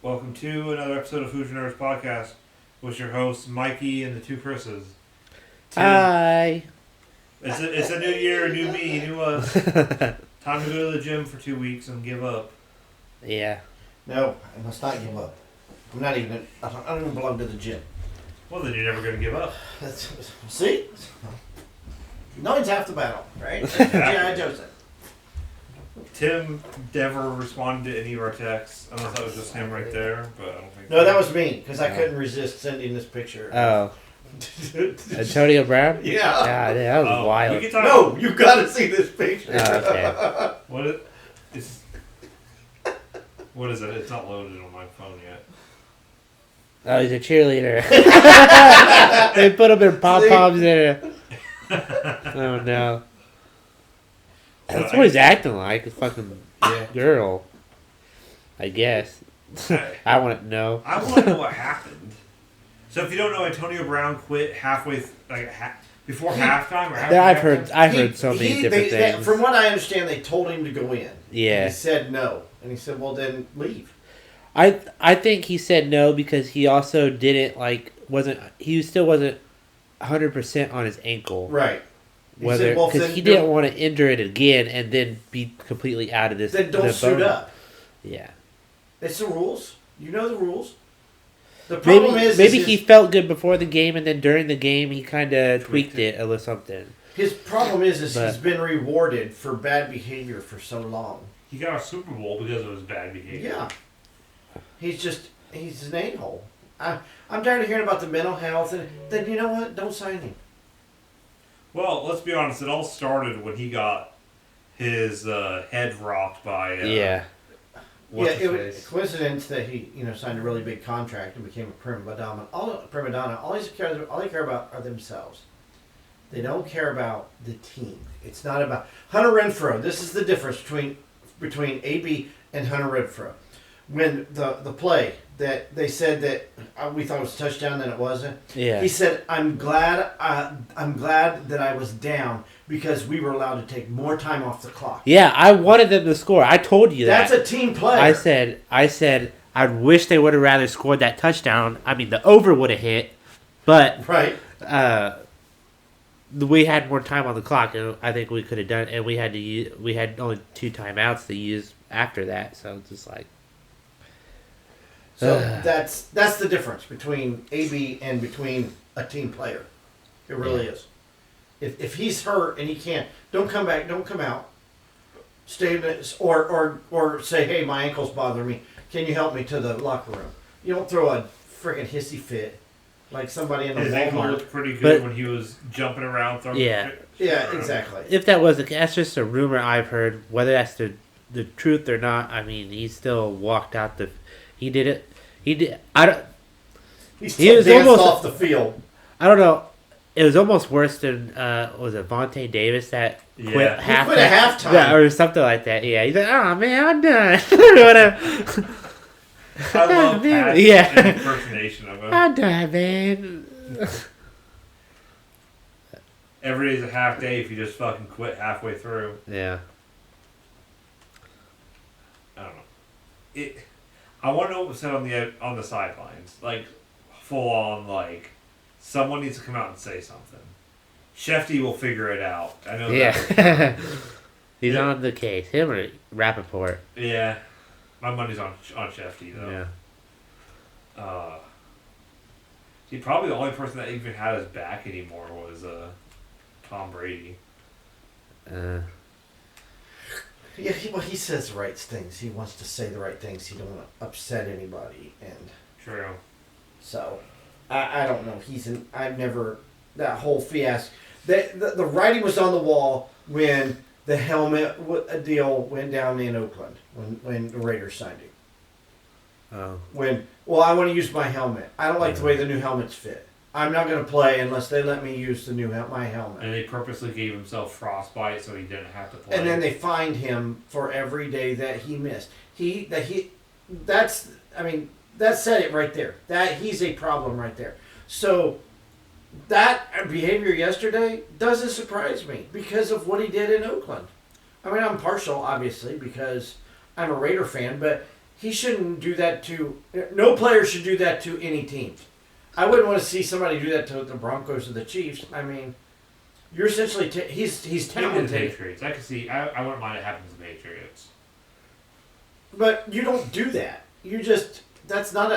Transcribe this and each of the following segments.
Welcome to another episode of Food Nerds Podcast with your hosts, Mikey and the two Chris's. Hi. It's a new year, new me, new us. Time to go to the gym for 2 weeks and give up. Yeah. No, I must not give up. I don't even belong to the gym. Well, then you're never going to give up. See? Knowing's half the battle, right? Yeah, Joseph. Tim never responded to any of our texts, unless that was just him right there, but I don't think No, that was me, because I couldn't resist sending this picture. Oh. Antonio Brown? Yeah. God, that was wild. No, you gotta see this picture. Oh, okay. What is it? It's not loaded on my phone yet. Oh, he's a cheerleader. They put him in pom-poms there. Oh, no. That's what he's acting like, a fucking girl. I guess. I want to know. I want to know what happened. So if you don't know, Antonio Brown quit halfway, before halftime or after I've heard so many different things. From what I understand, they told him to go in. Yeah. And he said no. And he said, well, then leave. I think he said no because he also didn't, he still wasn't 100% on his ankle. Right. Because he didn't want to injure it again and then be completely out of this. Then don't suit up. Yeah. It's the rules. You know the rules. The problem maybe he felt good before the game and then during the game he kind of tweaked it a little something. His problem is he's been rewarded for bad behavior for so long. He got a Super Bowl because of his bad behavior. Yeah. He's an a-hole. I'm tired of hearing about the mental health, and then you know what? Don't sign him. Well, let's be honest. It all started when he got his head rocked by It was a coincidence that he signed a really big contract and became a prima donna. All they care about are themselves. They don't care about the team. It's not about Hunter Renfrow. This is the difference between AB and Hunter Renfrow. When the play that they said that we thought it was a touchdown, then it wasn't. Yeah. He said, "I'm glad that I was down because we were allowed to take more time off the clock." Yeah, I wanted them to score. I told you that. That's a team player. I said I wish they would have rather scored that touchdown. I mean, the over would have hit, but right. We had more time on the clock, and I think we could have done. And we had only 2 timeouts to use after that, so it's just like. So that's the difference between AB and between a team player. It really is. If he's hurt and he can't, don't come back, don't come out. Stay or say, hey, my ankle's bothering me. Can you help me to the locker room? You don't throw a freaking hissy fit like somebody in the His ankle Walmart. looked pretty good when he was jumping around throwing. Yeah, exactly. If that was that's just a rumor I've heard. Whether that's the truth or not, I mean, he still walked out the. He did it. He did. I don't. He was almost off the field. I don't know. It was almost worse than was it Vontae Davis that quit at halftime, or something like that. Yeah, he's like, oh man, I'm done. Whatever. I love Pat's impersonation of him. I'm done, man. Every day's a half day if you just fucking quit halfway through. Yeah. I don't know. I want to know what was said on the sidelines. Like, full on, someone needs to come out and say something. Shefty will figure it out. I know that. Yeah. He's on the case. Him or Rappaport. Yeah. My money's on Shefty, though. Yeah. Probably the only person that even had his back anymore was Tom Brady. Yeah, he says the right things. He wants to say the right things. He don't want to upset anybody, and true. So, I don't know. I've never that whole fiasco. The writing was on the wall when the helmet deal went down in Oakland when the Raiders signed him. Oh. I want to use my helmet. I don't like the way the new helmets fit. I'm not going to play unless they let me use my helmet. And they purposely gave himself frostbite so he didn't have to play. And then they fined him for every day that he missed. That said it right there. That he's a problem right there. So that behavior yesterday doesn't surprise me because of what he did in Oakland. I mean, I'm partial, obviously, because I'm a Raider fan, but he shouldn't do that to. No player should do that to any team. I wouldn't want to see somebody do that to the Broncos or the Chiefs. I mean, you're essentially he's Maybe the talented, Patriots. I can see. I wouldn't mind it happening to the Patriots. but you don't do that. You just that's not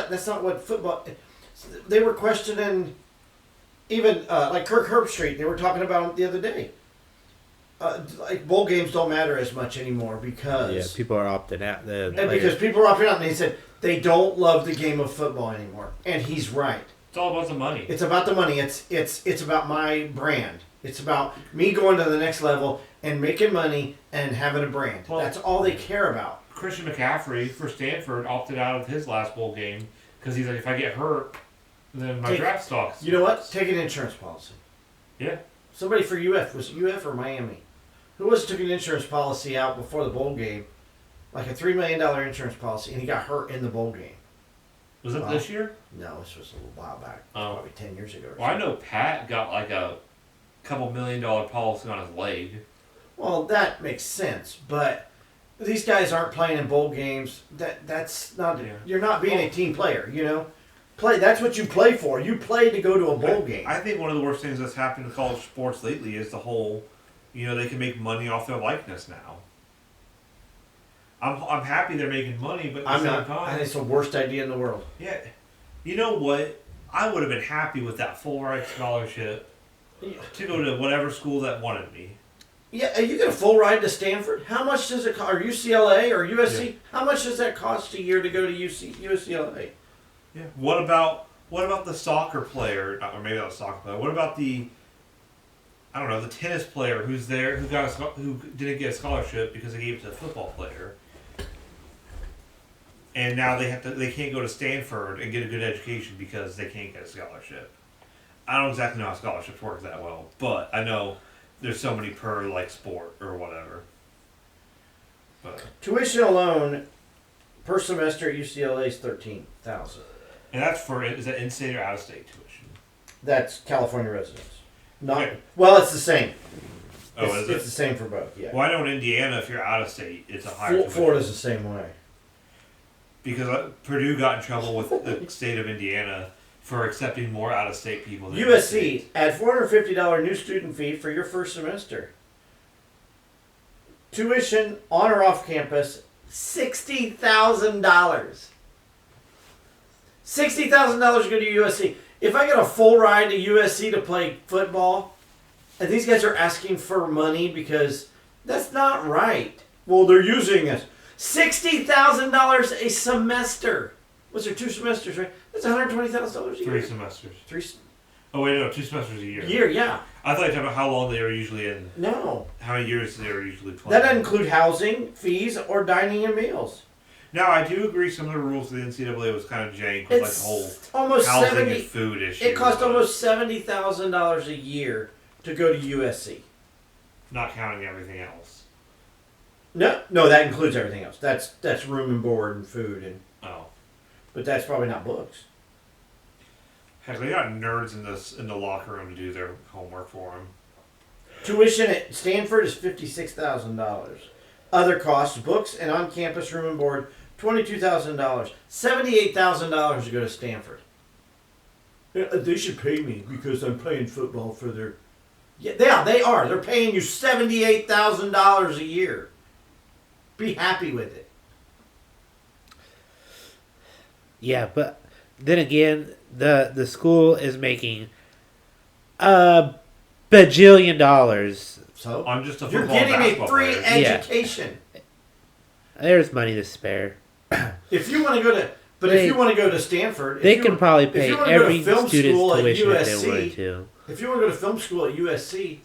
what football. They were questioning even like Kirk Herbstreit. They were talking about him the other day. Like bowl games don't matter as much anymore because people are opting out. Because people are opting out, and they said they don't love the game of football anymore, and he's right. It's all about the money. It's about the money. It's about my brand. It's about me going to the next level and making money and having a brand. Well, that's all they care about. Christian McCaffrey for Stanford opted out of his last bowl game because he's like, if I get hurt, then my draft stock's. You know what? Take an insurance policy. Yeah. Somebody for UF, was it UF or Miami? Who took an insurance policy out before the bowl game, like a $3 million insurance policy, and he got hurt in the bowl game. Was it this year? No, this was a little while back. Oh. Probably 10 years ago. Well, I know Pat got like a couple $1 million policy on his leg. Well, that makes sense, but these guys aren't playing in bowl games. That's not. Yeah. You're not being a team player. You know, That's what you play for. You play to go to a bowl game. I think one of the worst things that's happened to college sports lately is the whole, they can make money off their likeness now. I'm happy they're making money, but at the same time, I think it's the worst idea in the world. Yeah, you know what? I would have been happy with that full ride scholarship to go to whatever school that wanted me. Yeah, you get a full ride to Stanford. How much does it cost? Or UCLA or USC? Yeah. How much does that cost a year to go to UCLA? Yeah. What about the soccer player? Or maybe not the soccer player. What about the tennis player who's there who didn't get a scholarship because they gave it to the football player, and now they can't go to Stanford and get a good education because they can't get a scholarship. I don't exactly know how scholarships work that well, but I know there's so many per sport or whatever. But tuition alone per semester at UCLA is $13,000. And is that in-state or out-of-state tuition? That's California residents. Well, it's the same. Oh, is it? It's the same for both. Yeah. Well, I know in Indiana, if you're out-of-state, it's a higher tuition. Florida's the same way. Because Purdue got in trouble with the state of Indiana for accepting more out-of-state people than USC, add $450 new student fee for your first semester. Tuition on or off campus, $60,000. $60,000 to go to USC. If I get a full ride to USC to play football, and these guys are asking for money because that's not right. Well, they're using us. $60,000 a semester. What's there, 2 semesters, right? That's $120,000 a year. 3 semesters. 3. Oh wait, no, 2 semesters a year. Yeah. I thought you were talking about how long they were usually in. No. How many years they were usually playing. That doesn't include housing, fees, or dining and meals. Now, I do agree some of the rules of the NCAA was kind of jank with the whole almost housing and food issue. It cost almost $70,000 a year to go to USC. Not counting everything else. No, that includes everything else. That's room and board and food but that's probably not books. Heck, they got nerds in the locker room to do their homework for them. Tuition at Stanford is $56,000. Other costs, books and on-campus room and board, $22,000. $78,000 to go to Stanford. They should pay me because I'm playing football for their... Yeah, they are. They're paying you $78,000 a year. Be happy with it. Yeah, but then again, the school is making $1 bajillion. So on just a you're getting a free player. education. Yeah. There's money to spare. If you want to go to, if you want to go to Stanford, they can probably pay every student's tuition if they wanted to. If you want to go to film school at USC,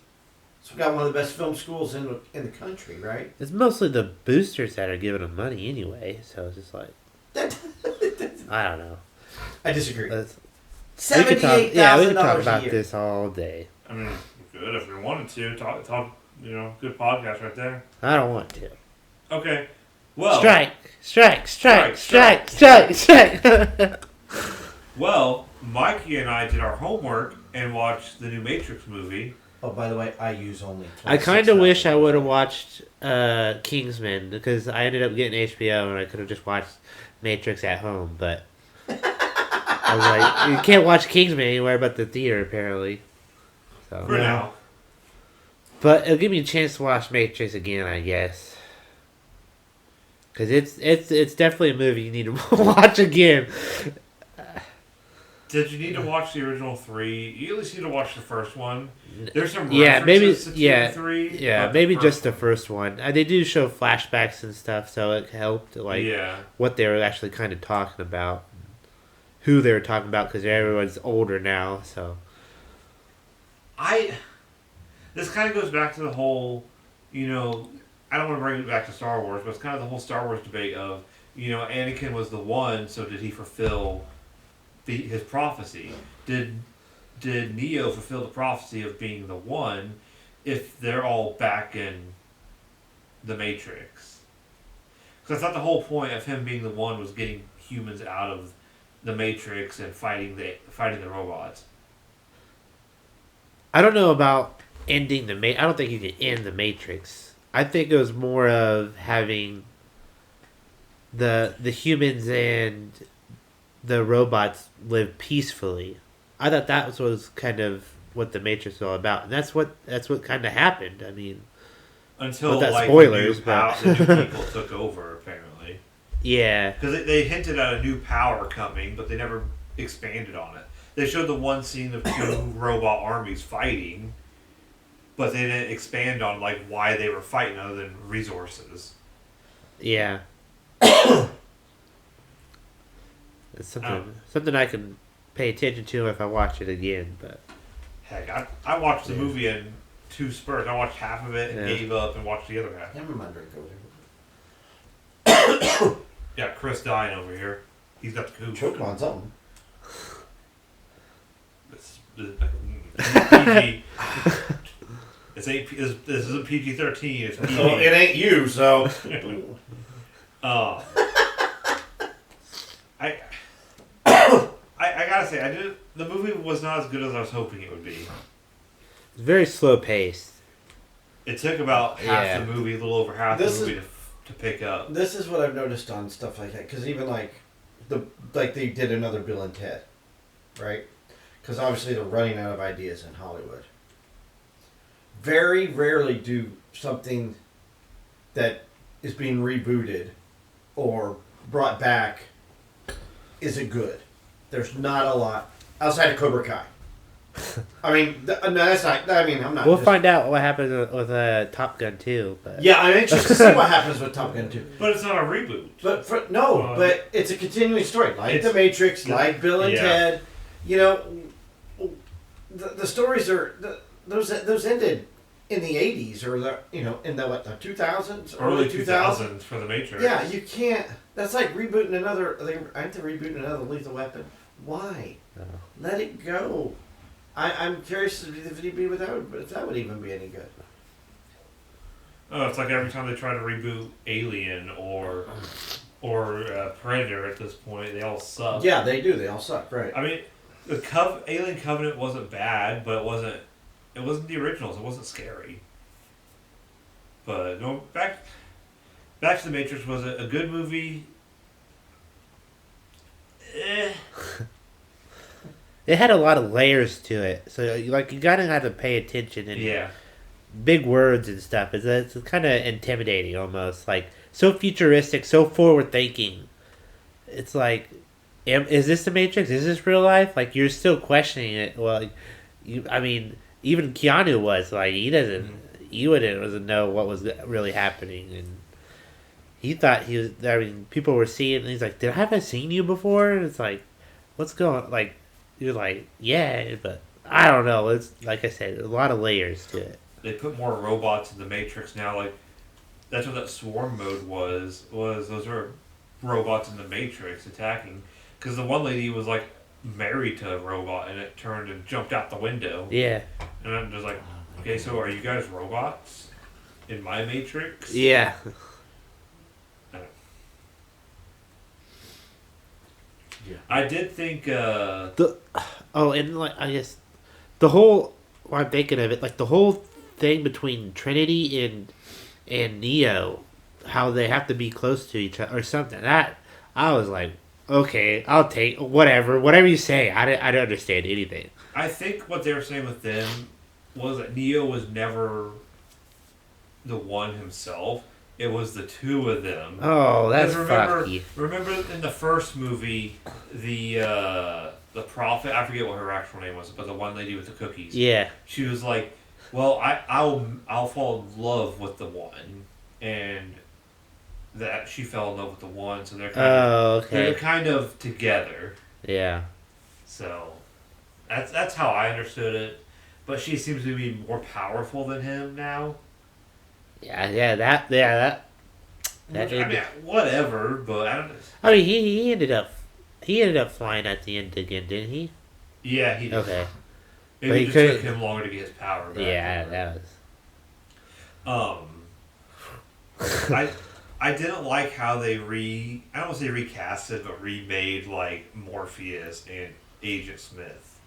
it's got one of the best film schools in the country, right? It's mostly the boosters that are giving them money anyway, so it's just like I don't know. I disagree. $78,000 we could talk about this all day. I mean, good if we wanted to talk. Good podcast right there. I don't want to. Okay, well, strike. Well, Mikey and I did our homework and watched the new Matrix movie. Oh, by the way, I use only. I kind of wish I would have watched Kingsman because I ended up getting HBO and I could have just watched Matrix at home, but I was like, you can't watch Kingsman anywhere but the theater apparently. So For now. but it'll give me a chance to watch Matrix again, I guess. Because it's definitely a movie you need to watch again. Did you need to watch the original 3? You at least need to watch the first one. There's some maybe references to 2 and 3. Yeah, maybe just the first one. They do show flashbacks and stuff, so it helped what they were actually kind of talking about, who they were talking about, because everyone's older now. So this kind of goes back to the whole, I don't want to bring it back to Star Wars, but it's kind of the whole Star Wars debate of, Anakin was the one, so did he fulfill his prophecy? Did Neo fulfill the prophecy of being the one if they're all back in the Matrix? Because I thought the whole point of him being the one was getting humans out of the Matrix and fighting the robots. I don't know about ending I don't think you can end the Matrix. I think it was more of having the humans and the robots live peacefully. I thought that was kind of what the Matrix was all about, and that's what kind of happened. I mean, until spoilers, the new people took over, apparently. Yeah, because they hinted at a new power coming, but they never expanded on it. They showed the one scene of 2 robot armies fighting, but they didn't expand on why they were fighting other than resources. Yeah. It's something I can pay attention to if I watch it again. But heck, I watched the movie in 2 spurts. I watched half of it and gave up and watched the other half. Never mind, drink over. Yeah, Chris dying over here. He's got the coop. Choke on something. PG. This isn't PG-13. It's PG. Well, it ain't you, so. I gotta say, the movie was not as good as I was hoping it would be. It's very slow paced. It took about half the movie, a little over half the movie to pick up. This is what I've noticed on stuff like that, because even they did another Bill and Ted, right? Because obviously they're running out of ideas in Hollywood. Very rarely do something that is being rebooted or brought back is it good. There's not a lot outside of Kobra Kai. I mean, no, that's not. I mean, I'm not. We'll find out what happens with Top Gun 2. But yeah, I'm anxious to see what happens with Top Gun 2. But it's not a reboot. But but it's a continuing story, like The Matrix, like Bill and Ted. The stories are those ended in the 80s or in the 2000s, early 2000s for The Matrix. Yeah, you can't. That's like rebooting another. Aren't they rebooting another Lethal Weapon? Why? No. Let it go. I'm curious if that would even be any good. Oh, it's like every time they try to reboot Alien or Predator at this point, they all suck. Yeah, they do. They all suck, right? I mean, the Alien Covenant wasn't bad, but it wasn't the originals. It wasn't scary. But no, back to The Matrix was a good movie. it had a lot of layers to it, so you gotta have to pay attention and big words and stuff. It's kind of intimidating almost, so futuristic, so forward thinking. It's like, is this The Matrix? Is this real life? You're still questioning it. Well, I mean, even Keanu was he doesn't know what was really happening, and he thought he was. I mean, people were seeing, and he's like, "Have I seen you before?" And it's like, "What's going?" You're like, "Yeah," but I don't know. It's like I said, a lot of layers to it. They put more robots in The Matrix now. That's what that swarm mode was those are robots in The Matrix attacking. Because the one lady was married to a robot, and it turned and jumped out the window. Yeah. And I'm just like, okay, so are you guys robots in my Matrix? Yeah. I did think I guess the whole, while I'm thinking of it, the whole thing between Trinity and and Neo, how they have to be close to each other or something. That I was like, okay, I'll take whatever you say. I don't understand anything. I think what they were saying with them was that Neo was never the one himself. It was the two of them. Oh, that's fucky. fucky. Remember in the first movie, the prophet, I forget what her actual name was, but the one lady with the cookies. Yeah. She was like, well, I'll fall in love with the one. And that she fell in love with the one, so they're kind of together. Yeah. So that's how I understood it. But she seems to be more powerful than him now. That. I mean, whatever, but I don't. I mean, he ended up flying at the end again, didn't he? Yeah, he did. Okay. Maybe it just took him longer to get his power back. Yeah, that was. I didn't like how they I don't want to say recasted, but remade like Morpheus and Agent Smith.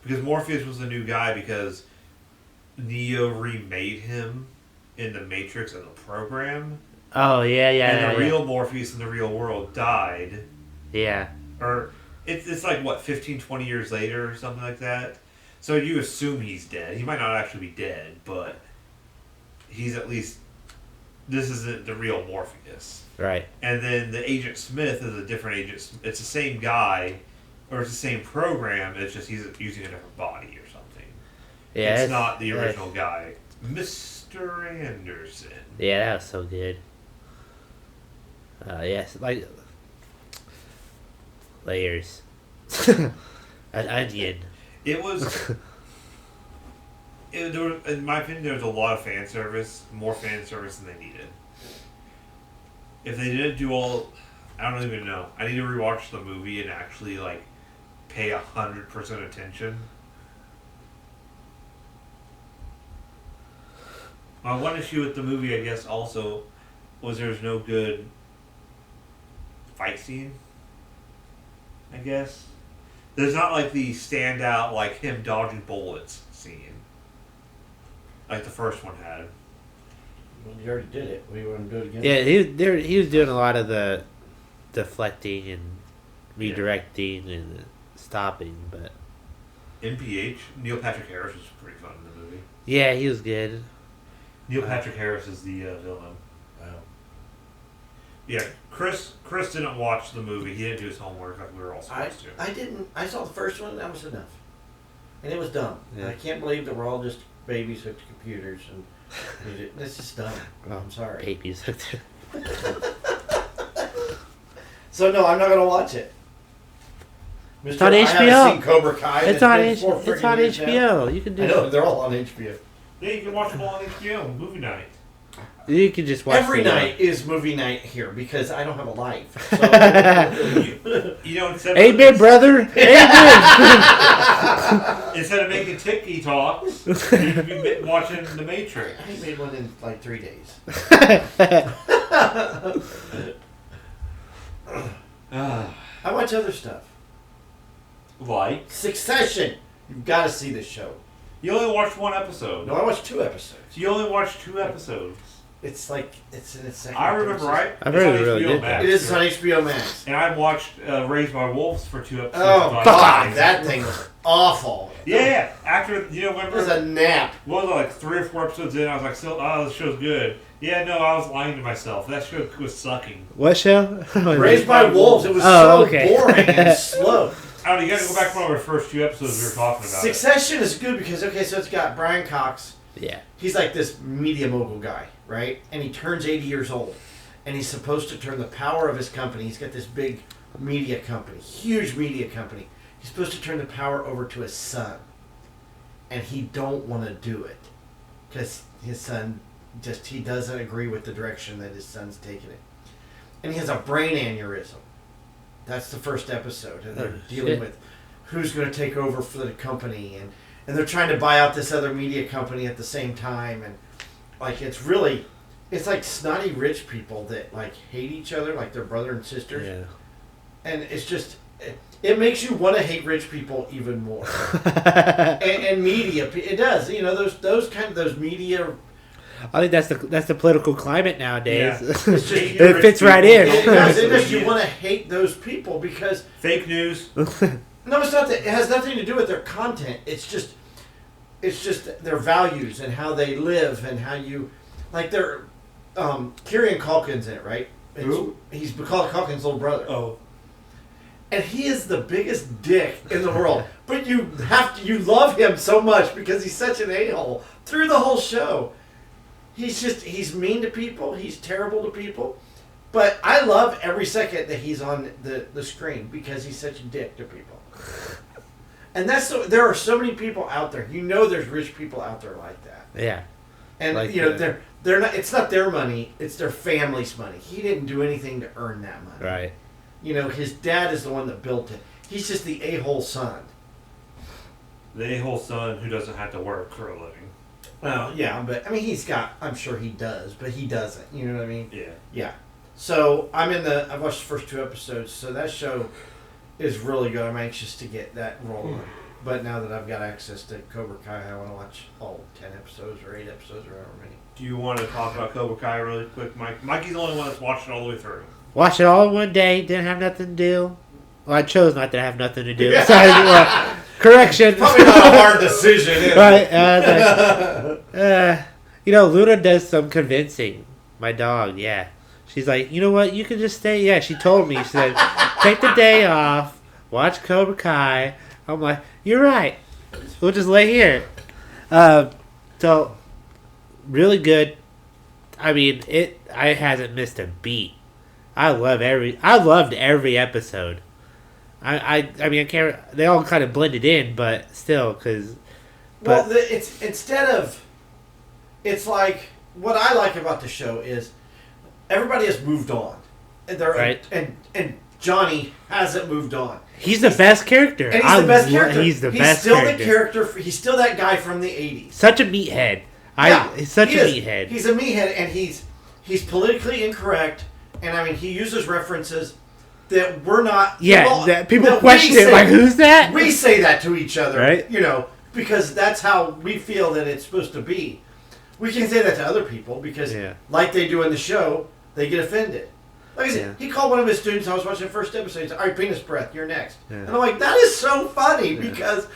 Because Morpheus was the new guy because Neo remade him in the Matrix as a program. Oh, yeah. And the real Morpheus in the real world died. Yeah. Or it's like, what, 15, 20 years later or something like that? So you assume he's dead. He might not actually be dead, but he's at least... This isn't the real Morpheus. Right. And then the Agent Smith is a different Agent... It's the same guy, or it's the same program, it's just he's using a different body or something. Yeah, it's not the original guy. Mr. Anderson. Yeah, that was so good. Yes, like... Layers. An onion. It was... in my opinion, there was a lot of fan service, more fan service than they needed. If they didn't do all, I don't even know. I need to rewatch the movie and actually like pay 100% attention. One issue with the movie, I guess, also was there's no good fight scene. I guess there's not like the standout like him dodging bullets scene. Like the first one had. Well, you already did it. We want to do it again? Yeah, he was doing a lot of the deflecting and redirecting and stopping, but... NPH, Neil Patrick Harris was pretty fun in the movie. Yeah, he was good. Neil Patrick Harris is the villain. Wow. Yeah, Chris didn't watch the movie. He didn't do his homework like we were all supposed to. I didn't. I saw the first one, that was enough. And it was dumb. Yeah. I can't believe that we're all just babies hooked to computers and it's just dumb. I'm sorry. Babies hooked to... So no, I'm not gonna watch it. It's on I HBO. haven't seen Kobra Kai. It's on HBO. You can do. I know they're all on HBO. Yeah, you can watch them all on HBO movie night. You can just watch Every night is movie night here because I don't have a life. So you know, Amen, brother. Amen. Instead of making TikTok talks, you could be watching The Matrix. I made one in like 3 days. I watch other stuff. Like? Succession. You've got to see this show. You only watched one episode. No, I watched 2 episodes. So you only watched 2 episodes. It's like, it's in its second. I remember, right? I've heard it really good. It is on HBO Max. And I watched Raised by Wolves for 2 episodes. Oh, God. That thing was awful. Yeah. After, remember? It was a nap. What was it, like 3 or 4 episodes in? I was like, oh, this show's good. Yeah, no, I was lying to myself. That show was sucking. What show? Raised by Wolves. It was boring and slow. I don't know, you gotta go back to one of our first 2 episodes we were talking about. Succession is good because, so it's got Brian Cox. Yeah. He's like this media mogul guy, right? And he turns 80 years old. And he's supposed to turn the power of his company. He's got this big media company, huge media company. He's supposed to turn the power over to his son. And he don't want to do it. Because his son he doesn't agree with the direction that his son's taking it. And he has a brain aneurysm. That's the first episode. And they're dealing with who's going to take over for the company. And they're trying to buy out this other media company at the same time. And like, it's like snotty rich people that like hate each other like they're brother and sister. Yeah. And it's just, it makes you want to hate rich people even more. and media, it does. You know, those media I think that's the political climate nowadays. Yeah. It's just, It fits right in. You want to hate those people because fake news. No, it's not that. It has nothing to do with their content. It's just their values and how they live and how you, like their, Kieran Culkin's in it, right? Who? He's Macaulay Culkin's little brother. Oh. And he is the biggest dick in the world. But you love him so much because he's such an a-hole through the whole show. He's mean to people. He's terrible to people. But I love every second that he's on the screen because he's such a dick to people. And there are so many people out there. There's rich people out there like that. Yeah. And like they're not. It's not their money. It's their family's money. He didn't do anything to earn that money. Right. His dad is the one that built it. He's just the a-hole son. The a-hole son who doesn't have to work for a living. Well, yeah, but I mean, I'm sure he does, but he doesn't. You know what I mean? Yeah. Yeah. So I've watched the first 2 episodes. So that show is really good. I'm anxious to get that rolling. But now that I've got access to Kobra Kai, I want to watch all 10 episodes or 8 episodes or however many. Do you want to talk about Kobra Kai really quick, Mike? Mikey's the only one that's watched it all the way through. Watched it all in one day. Didn't have nothing to do. Well, I chose not to have nothing to do. Yeah. So, correction. Probably not a hard decision, is Right. it? Luna does some convincing. My dog, yeah. She's like, you know what? You can just stay. Yeah, she told me. She said, take the day off. Watch Kobra Kai. I'm like, you're right. We'll just lay here. So, really good. I mean, I hasn't missed a beat. I loved every episode. I mean, I can't. They all kind of blended in, but still, It's like what I like about the show is everybody has moved on, and right. and Johnny hasn't moved on. He's the best character. And he's the best character. He's the best He's still character. the character. He's still that guy from the 80s. Such a meathead. He's such a meathead. He's a meathead, and he's politically incorrect. And I mean, he uses references that we're not. Yeah, that people question it. Like, who's that? We say that to each other, right? Because that's how we feel that it's supposed to be. We can say that to other people because, like they do in the show, they get offended. Like I said, he called one of his students. I was watching the first episode. He said, "All right, penis breath, you're next." Yeah. And I'm like, that is so funny because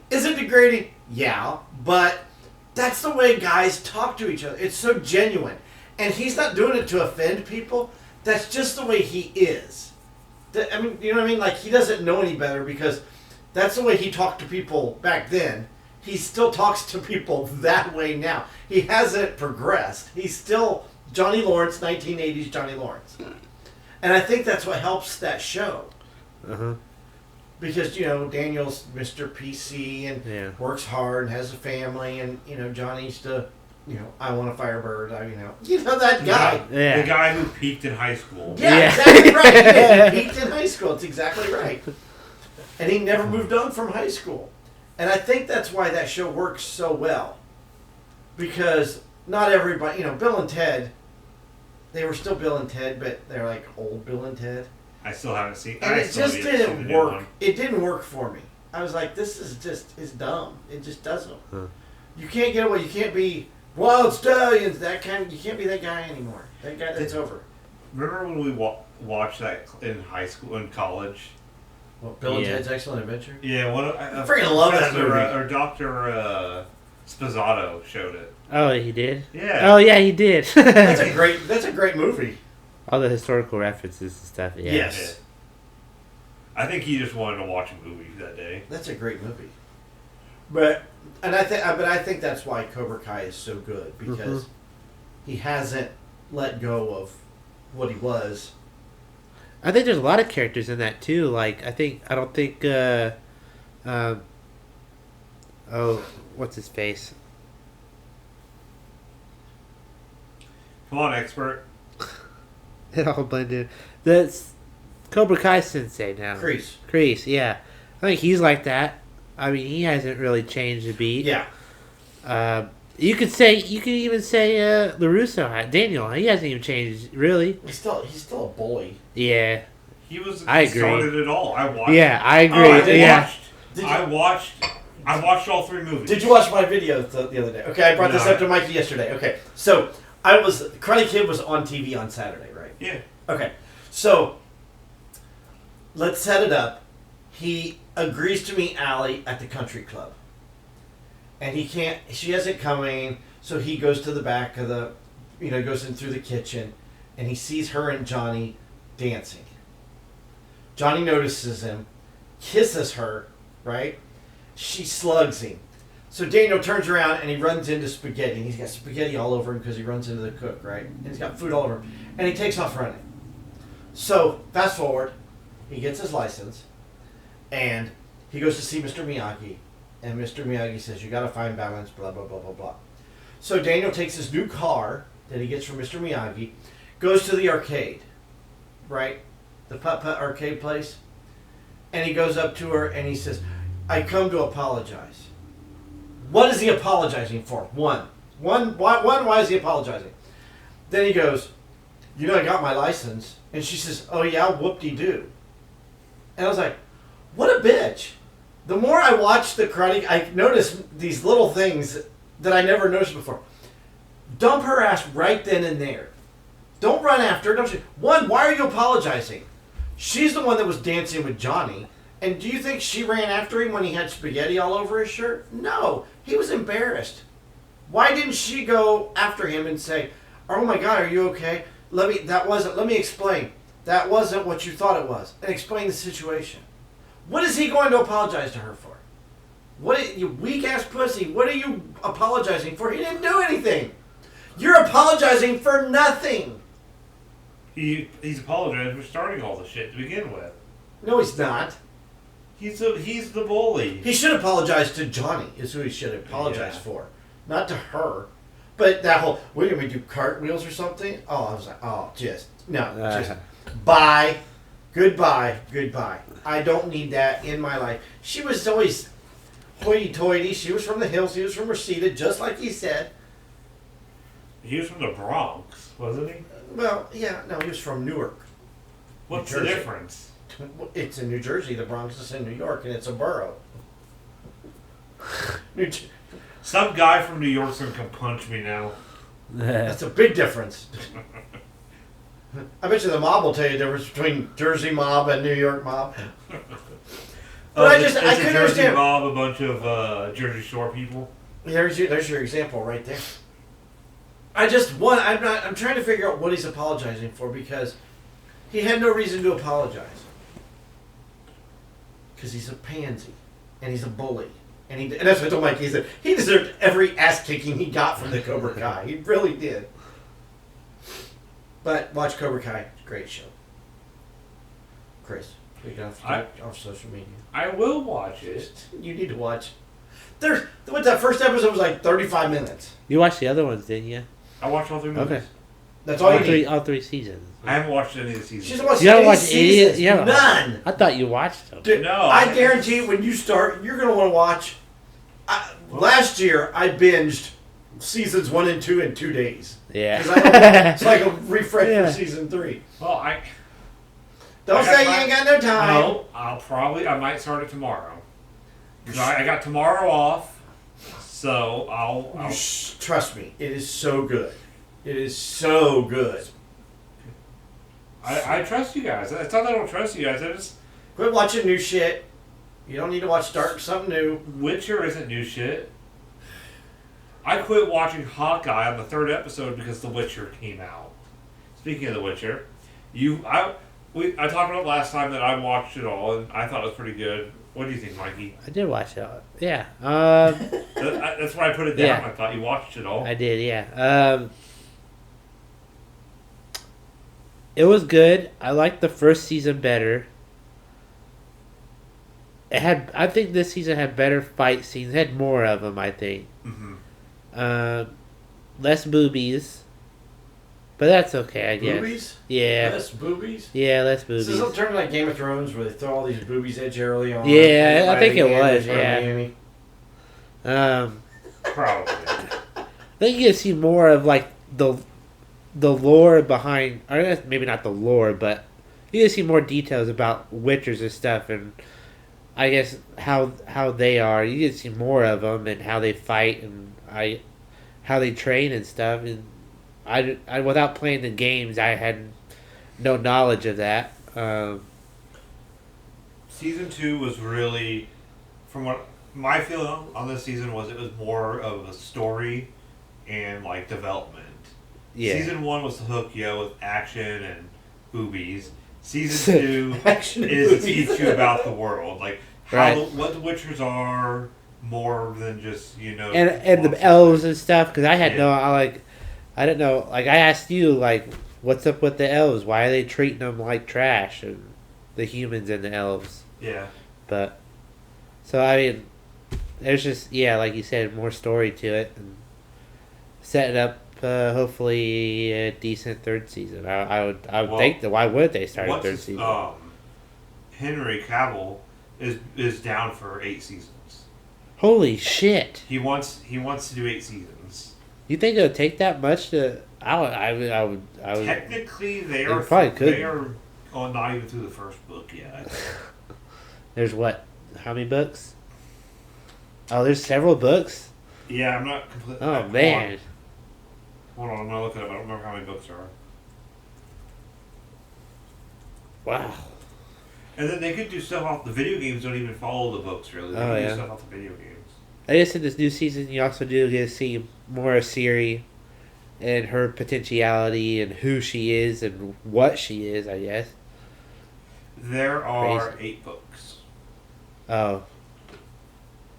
is it degrading? Yeah, but that's the way guys talk to each other. It's so genuine, and he's not doing it to offend people. That's just the way he is. I mean, you know what I mean? Like, he doesn't know any better because that's the way he talked to people back then. He still talks to people that way now. He hasn't progressed. He's still Johnny Lawrence, 1980s Johnny Lawrence. And I think that's what helps that show. Uh-huh. Because, Daniel's Mr. PC and works hard and has a family. And, Johnny's the... I want a Firebird. That guy. Yeah. The guy who peaked in high school. Yeah, exactly right. He peaked in high school. It's exactly right. And he never moved on from high school. And I think that's why that show works so well. Because not everybody, Bill and Ted, they were still Bill and Ted, but they're like old Bill and Ted. I still haven't seen. And it just didn't work. It didn't work for me. I was like, this is it's dumb. It just doesn't. Huh. You can't get away. You can't be Wild Stallions, you can't be that guy anymore. That guy, that's over. Remember when we watched that in high school, in college? What, Bill and Ted's Excellent Adventure? Yeah, I freaking love that movie. Or Dr. Spazzato showed it. Oh, he did? Yeah. Oh, yeah, he did. That's a great movie. All the historical references and stuff, yeah. Yes. Yeah. I think he just wanted to watch a movie that day. That's a great movie. But I think that's why Kobra Kai is so good because he hasn't let go of what he was. I think there's a lot of characters in that too. Like I don't think what's his face? Come on, expert. It all blended. That's Cobra Kai Sensei now. Kreese, yeah. I think he's like that. I mean, he hasn't really changed a beat. Yeah. You could even say LaRusso, Daniel. He hasn't even changed really. He's still a bully. Yeah. He was. I agree. Started it all. I watched. Yeah, I agree. I watched I watched all 3 movies. Did you watch my video the other day? Okay, I brought this up to Mikey yesterday. Okay, so Karate Kid was on TV on Saturday, right? Yeah. Okay, so let's set it up. He agrees to meet Allie at the country club. And she isn't coming, so he goes to the back of goes in through the kitchen, and he sees her and Johnny dancing. Johnny notices him, kisses her, right? She slugs him. So Daniel turns around and he runs into Spaghetti. And he's got spaghetti all over him because he runs into the cook, right? And he's got food all over him. And he takes off running. So, fast forward, he gets his license, and he goes to see Mr. Miyagi. And Mr. Miyagi says, you got to find balance, blah, blah, blah, blah, blah. So Daniel takes his new car that he gets from Mr. Miyagi, goes to the arcade, right? The putt-putt arcade place. And he goes up to her and he says, I come to apologize. What is he apologizing for? Why is he apologizing? Then he goes, I got my license. And she says, oh yeah, whoop-de-doo. And I was like, what a bitch. The more I watch the Karate, I notice these little things that I never noticed before. Dump her ass right then and there. Don't run after her. Why are you apologizing? She's the one that was dancing with Johnny. And do you think she ran after him when he had spaghetti all over his shirt? No. He was embarrassed. Why didn't she go after him and say, oh my God, are you okay? Let me explain. That wasn't what you thought it was. And explain the situation. What is he going to apologize to her for? You weak ass pussy. What are you apologizing for? He didn't do anything. You're apologizing for nothing. He's apologizing for starting all the shit to begin with. No, he's not. He's the bully. He should apologize to Johnny, is who he should apologize for. Not to her. But that whole, what do we do, cartwheels or something? Oh, I was like, bye. Goodbye. I don't need that in my life. She was always hoity-toity. She was from the hills. He was from Reseda, just like he said. He was from the Bronx, wasn't he? Well, yeah, no, he was from Newark. What's the difference? It's in New Jersey. The Bronx is in New York, and it's a borough. Some guy from New York's gonna come punch me now. That's a big difference. I bet you the mob will tell you the difference between Jersey mob and New York mob. But I couldn't Jersey understand. mob, a bunch of Jersey Shore people. There's your example right there. I'm trying to figure out what he's apologizing for because he had no reason to apologize. Because he's a pansy and he's a bully. And that's what I told Mike. He said he deserved every ass kicking he got from the Kobra Kai. He really did. But watch Kobra Kai. It's a great show. Chris, we got off social media. I will watch it. You need to watch. That first episode was like 35 minutes. You watched the other ones, didn't you? I watched all 3 movies. Okay. That's all you need. All 3 seasons. I haven't watched any of the seasons. She's watched you haven't any watched seasons. any? None. I thought you watched them. Dude, No. I guarantee you when you start, you're going to want to watch. Last year, I binged seasons 1 and 2 in 2 days. Yeah. It's like a refresh for season 3. Well, Don't say you ain't got no time. No, I might start it tomorrow. Because I got tomorrow off, so I'll trust me, it is so good. It is so good. I trust you guys. It's not that I don't trust you guys. I just quit watching new shit. You don't need to start something new. Witcher isn't new shit. I quit watching Hawkeye on the 3rd episode because The Witcher came out. Speaking of The Witcher, I talked about last time that I watched it all and I thought it was pretty good. What do you think, Mikey? I did watch it all. Yeah. That's why I put it down. Yeah. I thought you watched it all. I did, yeah. It was good. I liked the first season better. I think this season had better fight scenes. It had more of them, I think. Mm-hmm. Less boobies. But that's okay, I guess. Boobies? Yeah. Less boobies? Yeah, less boobies. This is turning like Game of Thrones where they throw all these boobies at you early on. Yeah, I think it was, yeah. Probably. I think you can see more of like the lore behind, or maybe not the lore, but you can see more details about Witchers and stuff, and I guess how they are. You get to see more of them and how they fight and how they train and stuff. And I without playing the games, I had no knowledge of that. Season 2 was really, from what my feeling on this season was, it was more of a story and like development. Yeah. Season 1 was to hook you with action and boobies. Season 2 Action and is to boobies. teach you about the world, like how Right. what the Witchers are, more than just And the elves and stuff, because I had Yeah. I didn't know, like I asked you, like, what's up with the elves? Why are they treating them like trash, and the humans and the elves? Yeah. But so I mean, there's just like you said, more story to it, and setting up hopefully a decent third season. I would Well, think that why would they start a What's third his, season? Henry Cavill is down for 8 seasons. Holy shit! He wants to do 8 seasons. You think it'll take that much to? I would. Technically, they They are probably could. They are not even through the first book yet. There's what? How many books? Oh, there's several books. Yeah, I'm not completely. Oh man. Hold on, I'm gonna look it up. I don't remember how many books there are. Wow. And then they could do stuff off the video games. Don't even follow the books really. They Oh, can yeah. do stuff off the video games. I guess in this new season, you also do get to see more of Siri and her potentiality and who she is and what she is, I guess. There are Crazy. 8 books. Oh.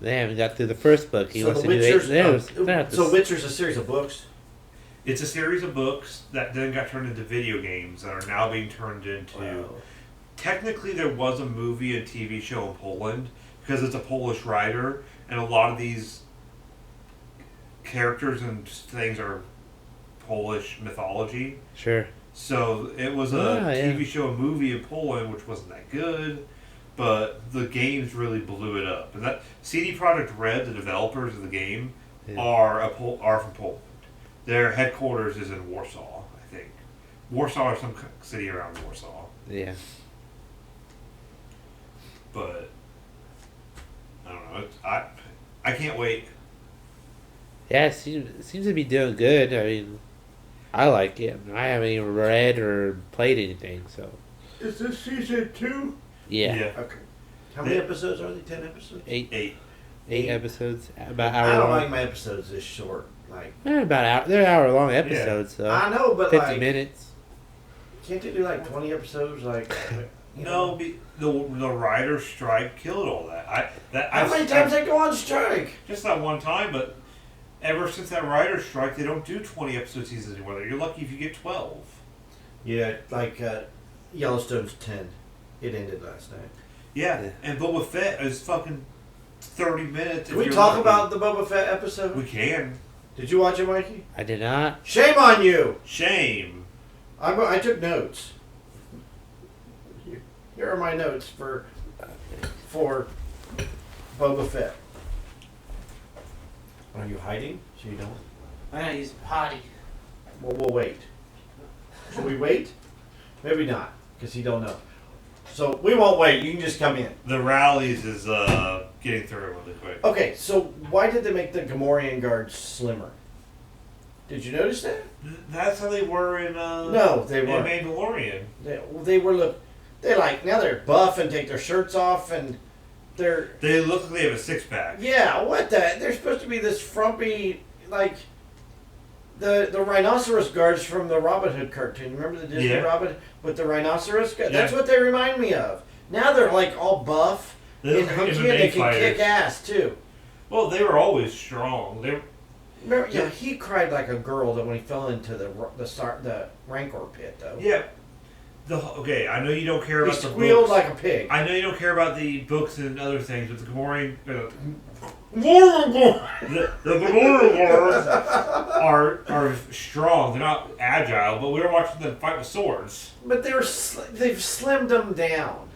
They haven't got through the first book. He So wants the to do 8. Witcher's so Witcher's a series of books. It's a series of books that then got turned into video games that are now being turned into. Wow. Technically, there was a movie and TV show in Poland because it's a Polish writer, and a lot of these characters and things are Polish mythology. Sure. So it was a TV show, a movie in Poland, which wasn't that good, but the games really blew it up. And that CD Projekt Red, the developers of the game, are from Poland. Their headquarters is in Warsaw, I think. Warsaw or some city around Warsaw. Yeah. But I don't know. I can't wait. Yeah, it seems to be doing good. I mean, I like it. I haven't even read or played anything, so. Is this season 2? Yeah. Okay. How many episodes are they? 10 episodes? 8 8 episodes. About I hour don't long. like my episodes this short. Like They're hour long episodes, so. I know, but 50 like, minutes. can't they do like 20 episodes? Like, No, the writer's strike killed all that. How many times they go on strike? Just that one time, but ever since that writer's strike, they don't do 20 episode seasons anymore. You're lucky if you get 12. Yeah, like Yellowstone's 10. It ended last night. Yeah, and Boba Fett is fucking 30 minutes. Can we talk about the Boba Fett episode? We can. Did you watch it, Mikey? I did not. Shame on you! Shame. I took notes. Here are my notes for Boba Fett. Are you hiding? So you don't? I gotta use potty. Well, we'll wait. Should we wait? Maybe not, because he don't know. So we won't wait. You can just come in. The rallies is getting through really quick. Okay, so why did they make the Gamorrean guards slimmer? Did you notice that? That's how they were in No, they in weren't. Mandalorian. They were now they're buff and take their shirts off and They look like they have a 6-pack. yeah, what the? They're supposed to be this frumpy, like the rhinoceros guards from the Robin Hood cartoon. Remember the Disney Yeah. Robin with the rhinoceros? Yeah. That's what they remind me of. Now they're like all buff They and look like hunky and they MMA can kick fighters. ass too. Well, they were always strong. Remember, yeah, he cried like a girl that when he fell into the rancor pit though. Yeah. Okay, I know you don't care He about the squealed books. like a pig. I know you don't care about the books and other things, but the Gamorrean, the Gamorrean are strong. They're not agile, but we were watching them fight with swords. But they've slimmed them down.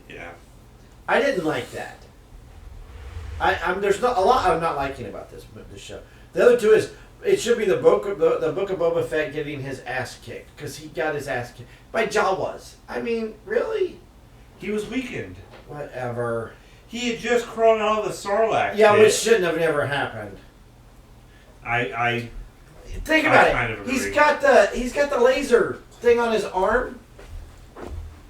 Yeah. I didn't like that. There's not a lot I'm not liking about this show. The other two is it should be the book of Boba Fett getting his ass kicked because he got his ass kicked by Jawas. I mean, really? He was weakened. Whatever. He had just crawled out of the Sarlacc Yeah, pit. which shouldn't have never happened. I think about kind it. of He's agree. got the laser thing on his arm.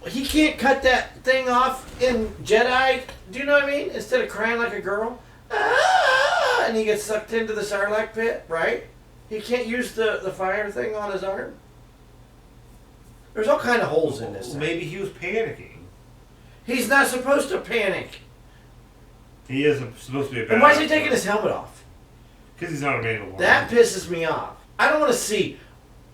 He can't cut that thing off in Jedi. Do you know what I mean? Instead of crying like a girl, and he gets sucked into the Sarlacc pit, right? He can't use the fire thing on his arm. There's all kind of holes in this. Maybe he was panicking. He's not supposed to panic. He is supposed to be a badass. And why is he taking his helmet off? Because he's not a Mandalorian. That pisses me off. I don't want to see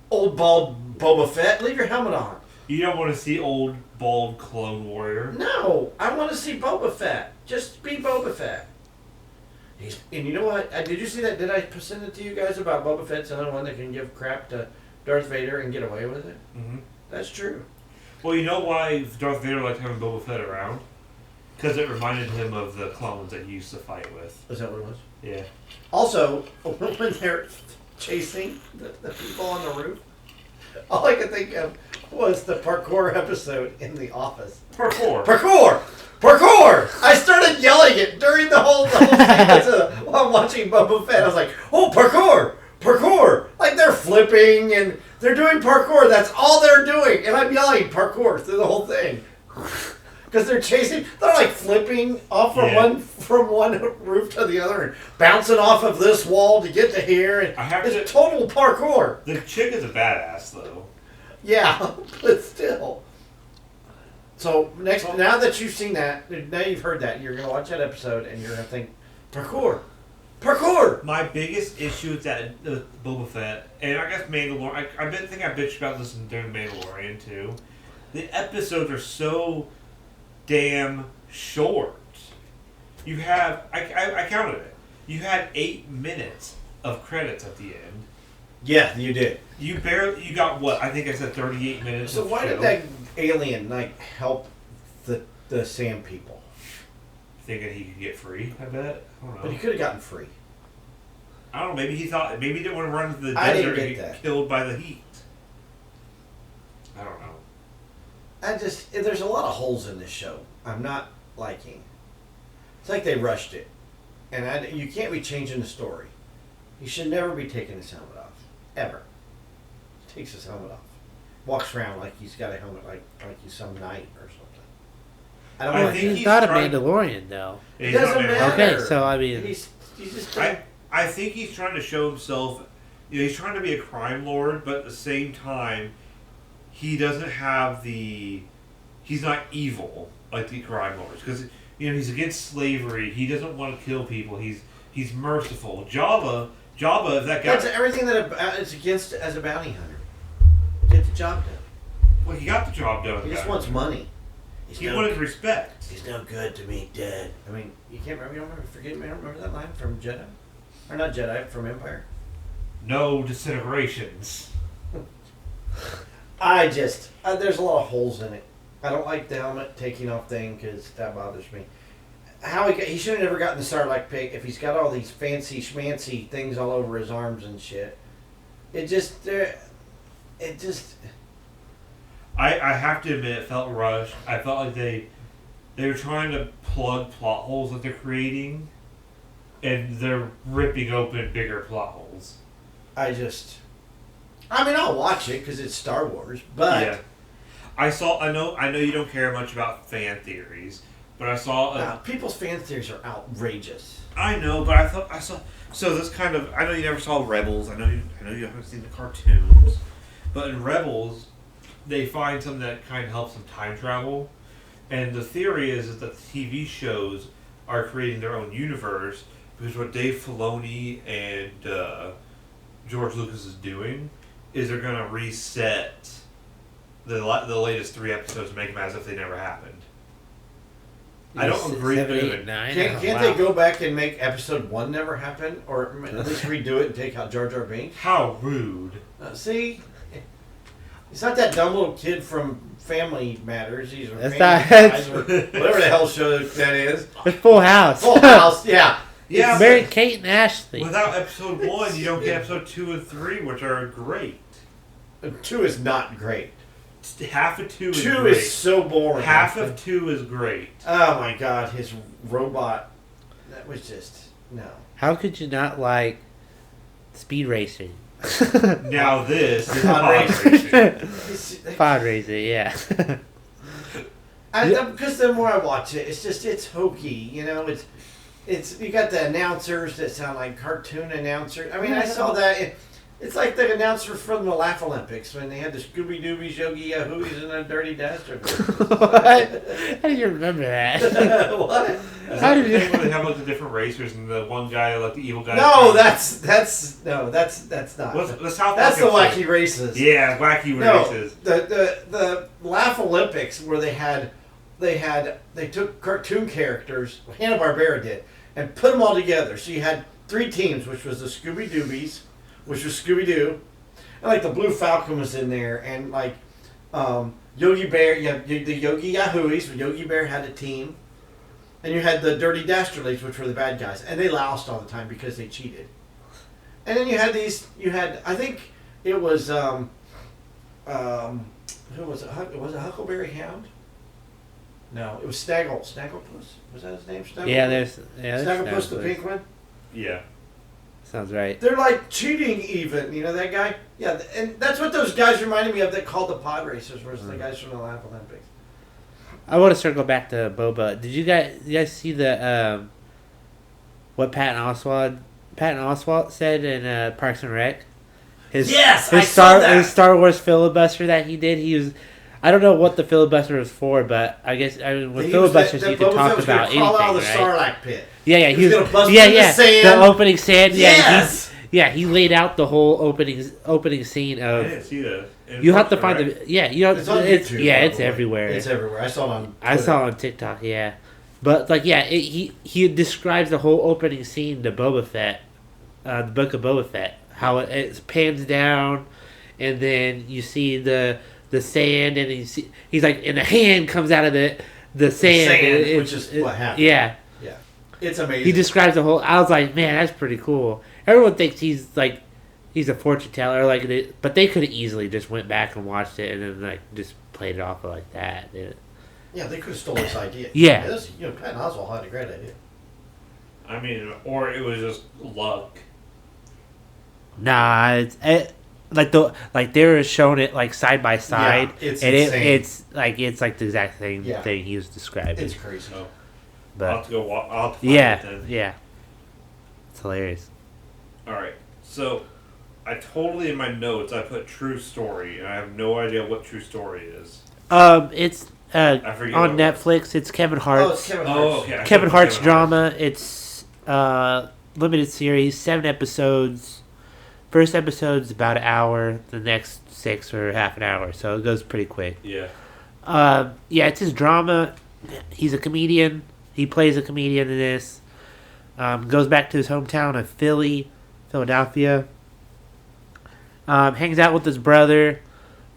old bald Boba Fett. Leave your helmet on. You don't want to see old, bald Clone Warrior. No, I want to see Boba Fett. Just be Boba Fett. And you know what? Did you see that? Did I send it to you guys about Boba Fett's the only one that can give crap to Darth Vader and get away with it? Mm-hmm. That's true. Well, you know why Darth Vader liked having Boba Fett around? Because it reminded him of the clones that he used to fight with. Is that what it was? Yeah. Also, when they're chasing the people on the roof, all I could think of was the parkour episode in The Office. Parkour. Parkour! Parkour! I started yelling it during the whole sequence while I'm watching Boba Fett. I was like, oh, parkour! Parkour! Like they're flipping and they're doing parkour. That's all they're doing. And I'm yelling parkour through the whole thing. Because they're chasing, they're like flipping off from one roof to the other and bouncing off of this wall to get to here. And it's total parkour. The chick is a badass, though. Yeah, but still. So now that you've seen that, now you've heard that, you're gonna watch that episode and you're gonna think, parkour, parkour. My biggest issue with that Boba Fett, and I guess Mandalorian. I think I bitched about this during Mandalorian too. The episodes are so damn short. You have I counted it. You had 8 minutes of credits at the end. Yeah, you did. You got what? I think I said 38 minutes. So why did that alien help the Sand people? Thinking he could get free, I bet. I don't know. But he could have gotten free. I don't know. Maybe he didn't want to run into the I didn't desert and get get that. killed by the heat. I don't know. There's a lot of holes in this show. I'm not liking. It's like they rushed it, and you can't be changing the story. He should never be taking his helmet off, ever. Takes his helmet off, walks around like he's got a helmet, like he's some knight or something. I think He's not a Mandalorian, though. It doesn't matter. Okay, so I mean, he's just. I think he's trying to show himself. He's trying to be a crime lord, but at the same time, he doesn't have the. He's not evil like the crime lords because he's against slavery. He doesn't want to kill people. He's merciful. Jabba, if that guy. That's everything that it's against as a bounty hunter. Get the job done. Well, he got the job done. He just wants money. He wanted respect. He's no good to me dead. I mean, you can't remember. You don't remember that line from Jedi, or not Jedi, from Empire. No disintegrations. There's a lot of holes in it. I don't like the helmet taking off thing because that bothers me. He should have never gotten the Sarlacc pit if he's got all these fancy schmancy things all over his arms and shit. I have to admit, it felt rushed. I felt like they were trying to plug plot holes that they're creating, and they're ripping open bigger plot holes. I'll watch it because it's Star Wars, but yeah. I know you don't care much about fan theories, but I saw people's fan theories are outrageous. I know, but I saw. So this kind of. I know you never saw Rebels. I know you haven't seen the cartoons, but in Rebels, they find something that kind of helps them time travel, and the theory is that the TV shows are creating their own universe because what Dave Filoni and George Lucas is doing is they're going to reset the latest 3 episodes and make them as if they never happened. I don't agree with 7, 8, it. 9. Can't they go back and make episode 1 never happen, or at least redo it and take out Jar Jar Binks? How rude! See, it's not that dumb little kid from Family Matters. He's That's whatever the hell show that is. It's Full House. Full House, yeah. Yeah, Mary Kate and Ashley. Without episode 1, you don't get episode 2 and 3, which are great. 2 is not great. half of 2 is Two great. is so boring. Half of 2 is great. Oh my god, his robot. That was just no. How could you not like Speed Racing? Now this is Pod pod racing. Pod Racing, yeah. Because the more I watch it, it's hokey. You know, it's you got the announcers that sound like cartoon announcers. I mean, I saw that. It's like the announcer from the Laugh Olympics when they had the Scooby Doobies, Yogi Yahooies, and the Dirty Dastards. What? How do you remember that? What? Is that the thing where they have like the different racers and the one guy, like the evil guy? No, that's not. That's how. That's the wacky races. Yeah, wacky races. The Laugh Olympics where they took cartoon characters, Hanna-Barbera did, and put them all together. So you had 3 teams, which was the Scooby Doobies, which was Scooby Doo, and like the Blue Falcon was in there, and like Yogi Bear, you had the Yogi Yahooies, where Yogi Bear had a team, and you had the Dirty Dastards, which were the bad guys, and they lost all the time because they cheated. And then you had I think it was who was it? Was it Huckleberry Hound? No, it was Snagglepuss. Was that his name? Snagglepuss, the pink one. Yeah. Sounds right. They're like cheating even, you know that guy? Yeah, and that's what those guys reminded me of that called the pod racers versus the guys from the Laugh Olympics. I want to circle back to Boba. Did you guys see the what Patton Oswalt said in Parks and Rec? His Star Wars filibuster that he did. He was, I don't know what the filibuster was for, but I guess with filibusters you can talk about anything, out of the right? Sarlacc pit. Yeah, he was gonna bust the sand. The opening sand. Yes. He laid out the whole opening scene of. I didn't see that. You have to find the It's on YouTube. It's everywhere. It's everywhere. I saw it on Twitter. I saw it on TikTok. Yeah, but like he describes the whole opening scene to Boba Fett, the Book of Boba Fett, how it pans down, and then you see the sand, and he's like, and a hand comes out of the sand, which is what happened. Yeah. It's amazing. He describes the whole. I was like, man, that's pretty cool. Everyone thinks he's a fortune teller, but they could have easily just went back and watched it and then like just played it off like that. Yeah, they could have stolen this idea. Yeah. Patton Oswalt had a great idea. I mean, or it was just luck. Nah, they were showing it like side by side, Yeah, it's and insane. it's like the exact same thing he was describing. It's crazy. Oh. But I'll have to go. I'll have to find it then. yeah, it's hilarious. All right, so I totally in my notes I put true story, and I have no idea what true story is. It's I forget on what it was. Netflix. It's Kevin Hart's. Oh, it's Kevin Hart. Okay. Kevin Hart's drama. It's limited series, 7 episodes. First episode's about an hour. The next 6 or half an hour. So it goes pretty quick. Yeah. It's his drama. He's a comedian. He plays a comedian in this. Goes back to his hometown of Philadelphia. Hangs out with his brother.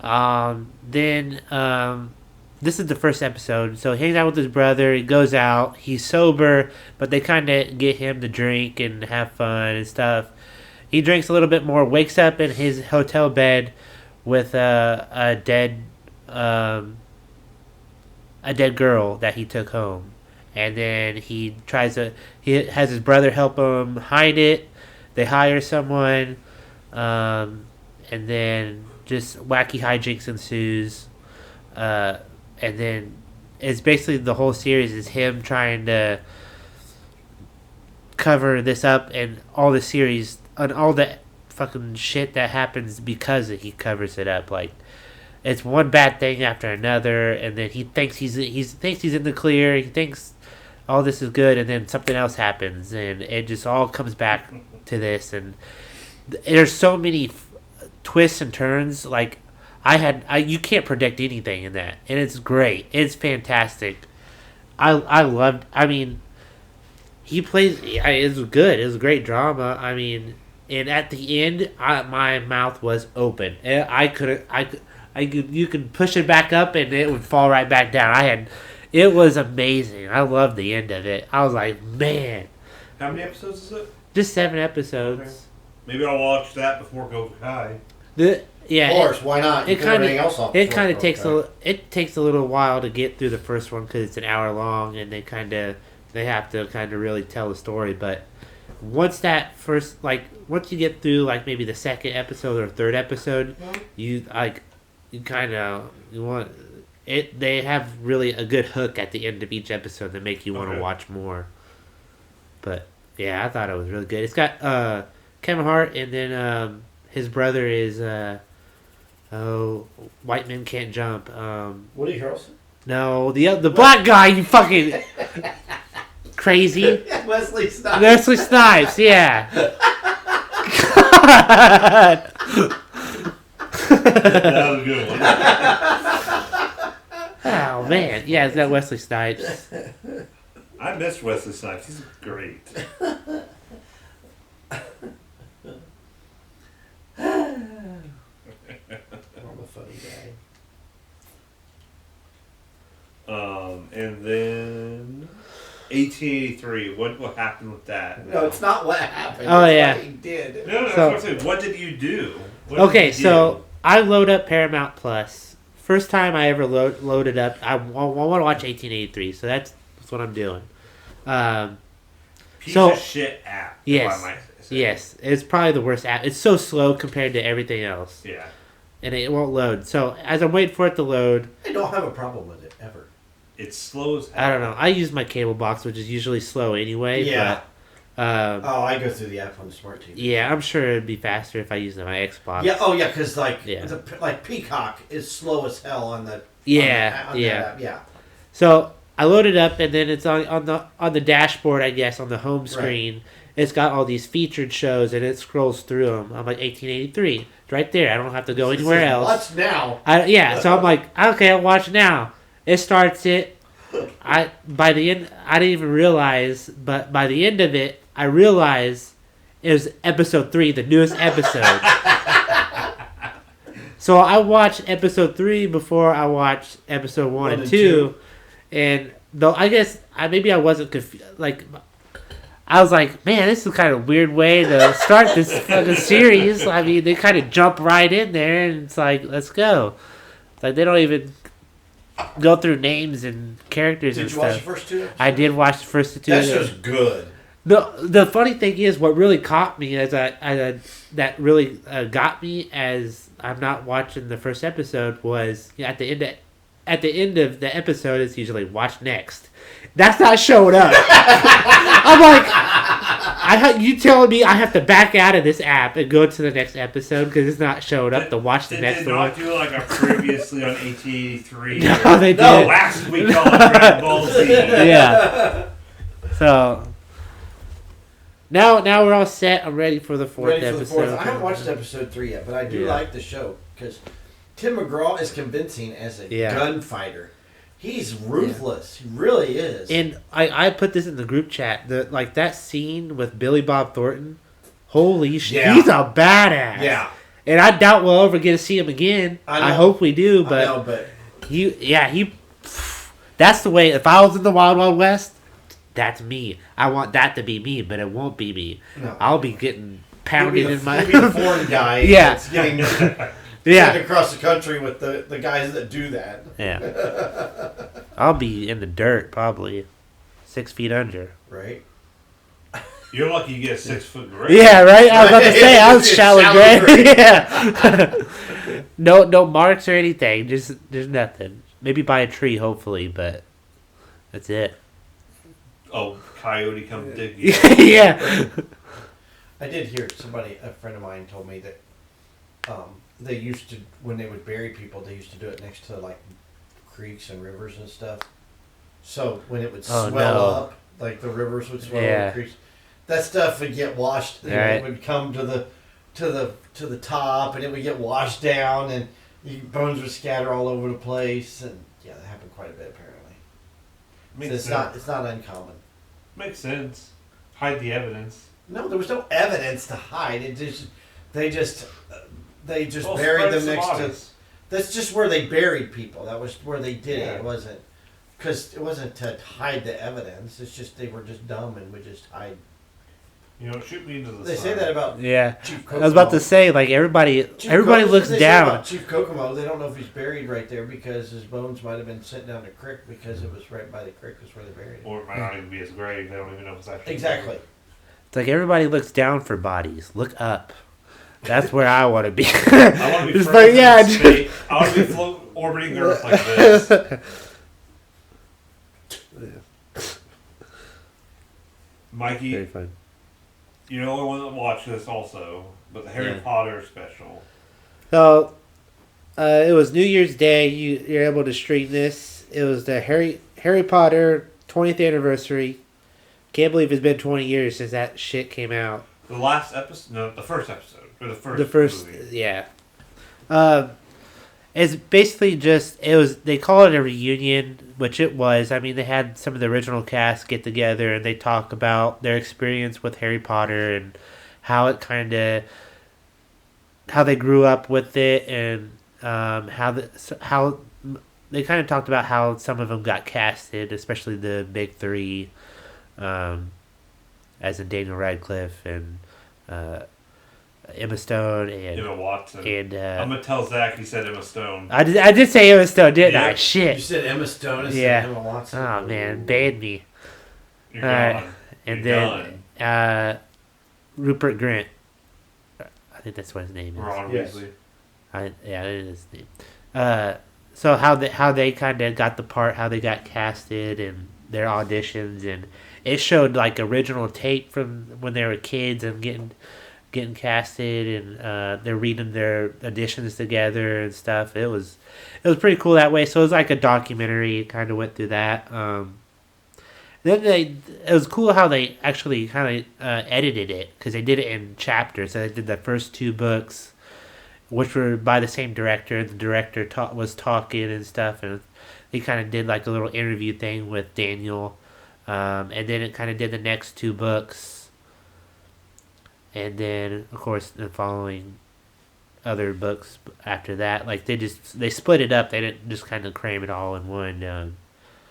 Then this is the first episode. So he hangs out with his brother. He goes out. He's sober, but they kind of get him to drink and have fun and stuff. He drinks a little bit more. Wakes up in his hotel bed with a dead girl that he took home. And then he has his brother help him hide it. They hire someone, and then just wacky hijinks ensues. And then it's basically the whole series is him trying to cover this up, and all the series and all the fucking shit that happens because he covers it up. Like, it's one bad thing after another, and then he thinks he's in the clear. He thinks all this is good, and then something else happens, and it just all comes back to this. And there's so many twists and turns. Like, you can't predict anything in that, and it's great. It's fantastic. I loved. I mean, he plays. It was good. It was a great drama. I mean, and at the end, my mouth was open. You could push it back up, and it would fall right back down. It was amazing. I loved the end of it. I was like, man. How many episodes is it? Just 7 episodes. Okay. Maybe I'll watch that before Kobra Kai. Yeah, of course, why not? It kind of takes a little while to get through the first one because it's an hour long, and they have to kind of really tell the story. But once you get through like maybe the second episode or third episode, you want it. They have really a good hook at the end of each episode that make you want to watch more. But yeah, I thought it was really good. It's got Kevin Hart, and then his brother is White Men Can't Jump. Woody Harrelson? No, the black guy. You fucking crazy. Wesley Snipes. Wesley Snipes. Yeah. God. That was a good one. Oh man, yeah, it's got Wesley Snipes. I miss Wesley Snipes. He's great. I'm a funny guy. And then 1883. What happened with that? No, it's not what happened. Oh, it's yeah. what he did. No, So- that's what I'm saying. What did you do? So I load up Paramount Plus. First time I ever loaded up. I want to watch 1883, so that's what I'm doing. Piece so- of shit app. Yes. if I might say. Yes, it's probably the worst app. It's so slow compared to everything else, Yeah. and it won't load. So as I'm waiting for it to load, I don't have a problem with it, ever. It slows. I don't know. I use my cable box, which is usually slow anyway. Yeah. But, I go through the app on the smart TV. yeah, I'm sure it'd be faster if I used my Xbox. Yeah. Oh, yeah. Because Yeah. like Peacock is slow as hell on the. Yeah, on the yeah. app. Yeah. So I load it up, and then it's on the dashboard, I guess, on the home screen. Right. It's got all these featured shows, and it scrolls through them. I'm like 1883, it's right there. I don't have to go anywhere else. Watch now. So I'm like, okay, I'll watch now. It starts it. By the end, I didn't even realize, but by the end of it, I realized it was episode 3, the newest episode. So I watched episode 3 before I watched episode 1 and 2. And though I guess maybe I wasn't confused. Like, I was like, man, this is kind of a weird way to start this fucking series. I mean, they kind of jump right in there, and it's like, let's go. It's like they don't even go through names and characters and stuff. Did you watch the first 2 episodes? I did watch the first 2. That show's good. The funny thing is, what really caught me that really got me as I'm not watching the first episode was at the end of the episode, it's usually watch next. That's not showing up. I'm like, you telling me I have to back out of this app and go to the next episode because it's not showing up to watch the next one? Did not do like a previously on 1883? No, they did. No, last week on Dragon Ball Z. Yeah. So now we're all set. I'm ready for the fourth episode. I haven't watched episode 3 yet, but I do like the show because Tim McGraw is convincing as a gunfighter. He's ruthless. He really is. And I put this in the group chat. That scene with Billy Bob Thornton. Holy shit. He's a badass. Yeah. And I doubt we'll ever get to see him again. I hope we do, but, I know, but he that's the way. If I was in the Wild Wild West, that's me. I want that to be me, but it won't be me. No. I'll be getting pounded in my... You'll be the foreign guy that's getting sent across the country with the guys that do that. Yeah. I'll be in the dirt, probably. 6 feet under. Right. You're lucky you get a 6 foot grave. Yeah, right? I was about to say, I was shallow grave. Yeah. No marks or anything. There's nothing. Maybe by a tree, hopefully, but that's it. Oh, coyote come dig you. Yeah. I did hear a friend of mine told me that they used to, when they would bury people, they used to do it next to like creeks and rivers and stuff. So when it would swell up, like the rivers would swell up, creeks, that stuff would get washed. It would come to the top, and it would get washed down, and bones would scatter all over the place. And yeah, that happened quite a bit apparently. So it's not uncommon. Makes sense. Hide the evidence. No, there was no evidence to hide. They just buried them next to. That's just where they buried people. That was where they did it. It wasn't because it wasn't to hide the evidence. It's just they were just dumb and would just hide. You know, shoot me into the They sun. say that about Yeah. Chief I Kokomo. was about to say, like, everybody looks They say down. about Chief Kokomo, they don't know if he's buried right there because his bones might have been sent down the creek because it was right by the creek was where they buried him. Or it might not even be his grave. They don't even know if it's actually Exactly. It's like everybody looks down for bodies. Look up. That's where I want to be. I want to be It's frozen like, yeah, in space. I want to be orbiting Earth like this. Mikey, Very fun. you're the only one that watched this also, but the Harry Potter special. So, it was New Year's Day. You're able to stream this. It was the Harry Potter 20th anniversary. Can't believe it's been 20 years since that shit came out. The last episode? No, the first episode. Or The first, movie. yeah. It's basically they call it a reunion, which it was. I mean, they had some of the original cast get together and they talk about their experience with Harry Potter and how it how they grew up with it and how they kind of talked about how some of them got casted, especially the big three, as in Daniel Radcliffe and Emma Stone and Emma Watson. and I'm gonna tell Zach he said Emma Stone. I did say Emma Stone, didn't I? Yeah. Shit. You said Emma Stone and Yeah. Emma Watson. Oh man, banned me. You're Alright. gone. And You're then Rupert Grint. I think that's what his name is. Ron Yes. Weasley. Yeah, that is his name. So how they kind of got the part, how they got casted, and their auditions, and it showed like original tape from when they were kids and getting casted, and they're reading their auditions together and stuff. It was pretty cool that way. So it was like a documentary. Kind of went through that. Then it was cool how they actually kind of edited it because they did it in chapters. So they did the first two books, which were by the same director. The director was talking and stuff, and he kind of did like a little interview thing with Daniel, and then it kind of did the next two books, and then of course the following other books after that. Like they split it up. They didn't just kind of cram it all in one.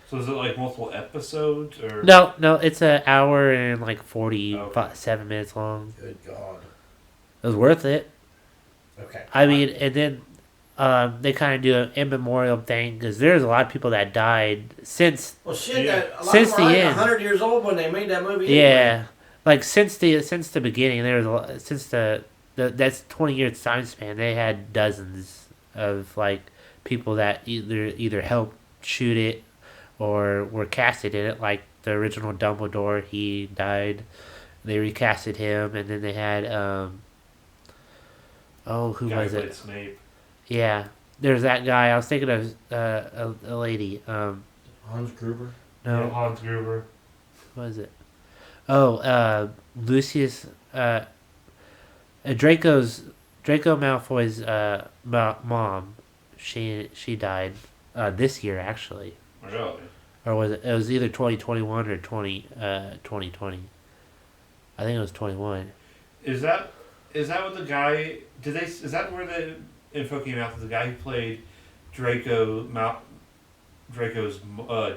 So is it like multiple episodes or? No, it's an hour and like 47 minutes long. Good God. It was worth it. Okay. I mean, and then they kind of do an in memoriam thing because there's a lot of people that died since. Well, shit, Yeah. a lot Since of the them were like end. 100 years old when they made that movie. Yeah, anyway. like since the beginning, there was a lot, since that's 20 years time span. They had dozens of like people that either helped shoot it or were casted in it. Like the original Dumbledore, he died. They recasted him, and then they had who Guy was who it? played Snape. Yeah, there's that guy. I was thinking of a lady. Hans Gruber. No, Yeah, Hans Gruber. what was it? Oh, Lucius. Draco Malfoy's mom. She died this year actually, Really? or was it? It was either 2021 or 2020. I think it was 21. Is that what the guy? Is that where the info came out? That the guy who played Draco's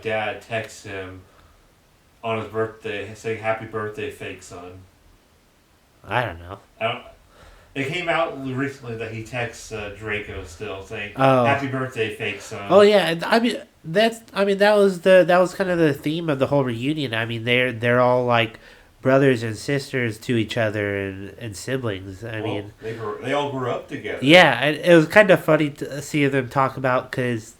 dad texts him on his birthday saying "Happy birthday, fake son." I don't know. It came out recently that he texts Draco still saying Oh. "Happy birthday, fake son." Oh yeah, I mean that was kind of the theme of the whole reunion. I mean they're all like brothers and sisters to each other and siblings. I mean they all grew up together. yeah, it was kind of funny to see them talk about because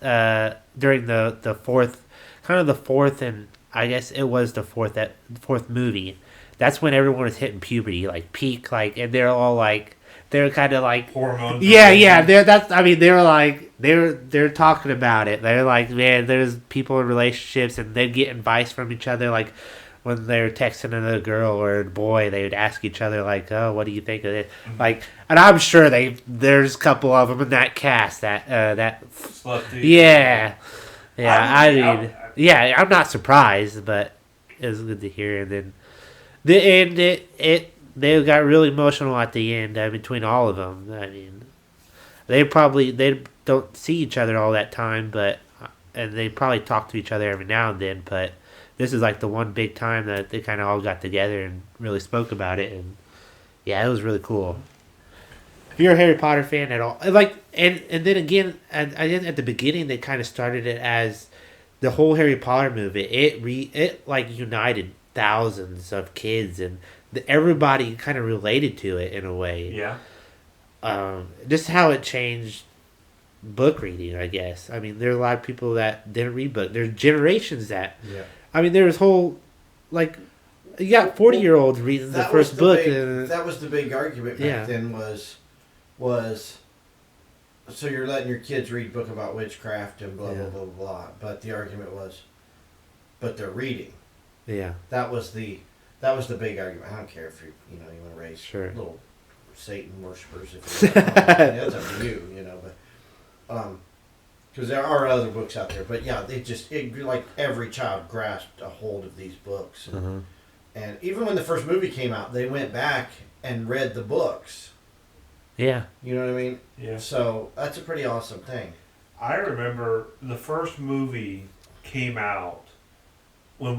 during the fourth and I guess it was the fourth movie. That's when everyone was hitting puberty, like peak, like, and they're all like, they're kind of like Hormones. yeah. They're talking about it. They're like, man, there's people in relationships and they'd get advice from each other, like when they're texting another girl or a boy, they would ask each other like, oh, what do you think of it? Mm-hmm. Like, and I'm sure there's a couple of them in that cast that Slut dude. yeah, I mean, I- yeah, I'm not surprised, but it was good to hear. And then the end, they got really emotional at the end between all of them. I mean, they don't see each other all that time, but and they probably talk to each other every now and then, but this is like the one big time that they kind of all got together and really spoke about it, and yeah, it was really cool. If you're a Harry Potter fan at all, like, and then again, I think at the beginning they kind of started it as the whole Harry Potter movie. It like united thousands of kids, and everybody kind of related to it in a way. Yeah. Just how it changed book reading, I guess. I mean, there are a lot of people that didn't read books. There's generations that. Yeah. I mean, there's whole, like, you got 40-year-olds reading the first book. That was the big argument back then was so you're letting your kids read book about witchcraft and blah, blah, blah, blah. But the argument was, but they're reading. Yeah. That was the big argument. I don't care if you want to raise little Satan worshippers. If you want. That's up to you, but because there are other books out there. But yeah, like every child grasped a hold of these books, and even when the first movie came out, they went back and read the books. Yeah. You know what I mean? Yeah. So that's a pretty awesome thing. I remember the first movie came out when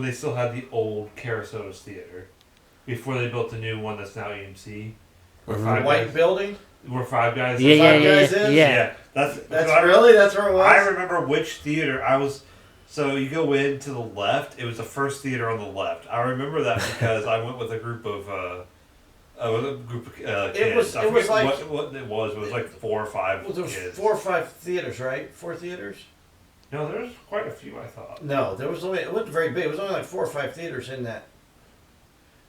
they still had the old Carasotas Theater, before they built the new one that's now AMC. White building. Where Five Guys. Yeah. That's that's where it was. I remember which theater I was. So you go in to the left. It was the first theater on the left. I remember that because I went with a group of kids. It was like what it was. It was like 4 or 5 there was kids. 4 or 5 theaters, right? 4 theaters. No, there was quite a few. I thought. No, there was only. It wasn't very big. It was only like 4 or 5 theaters in that.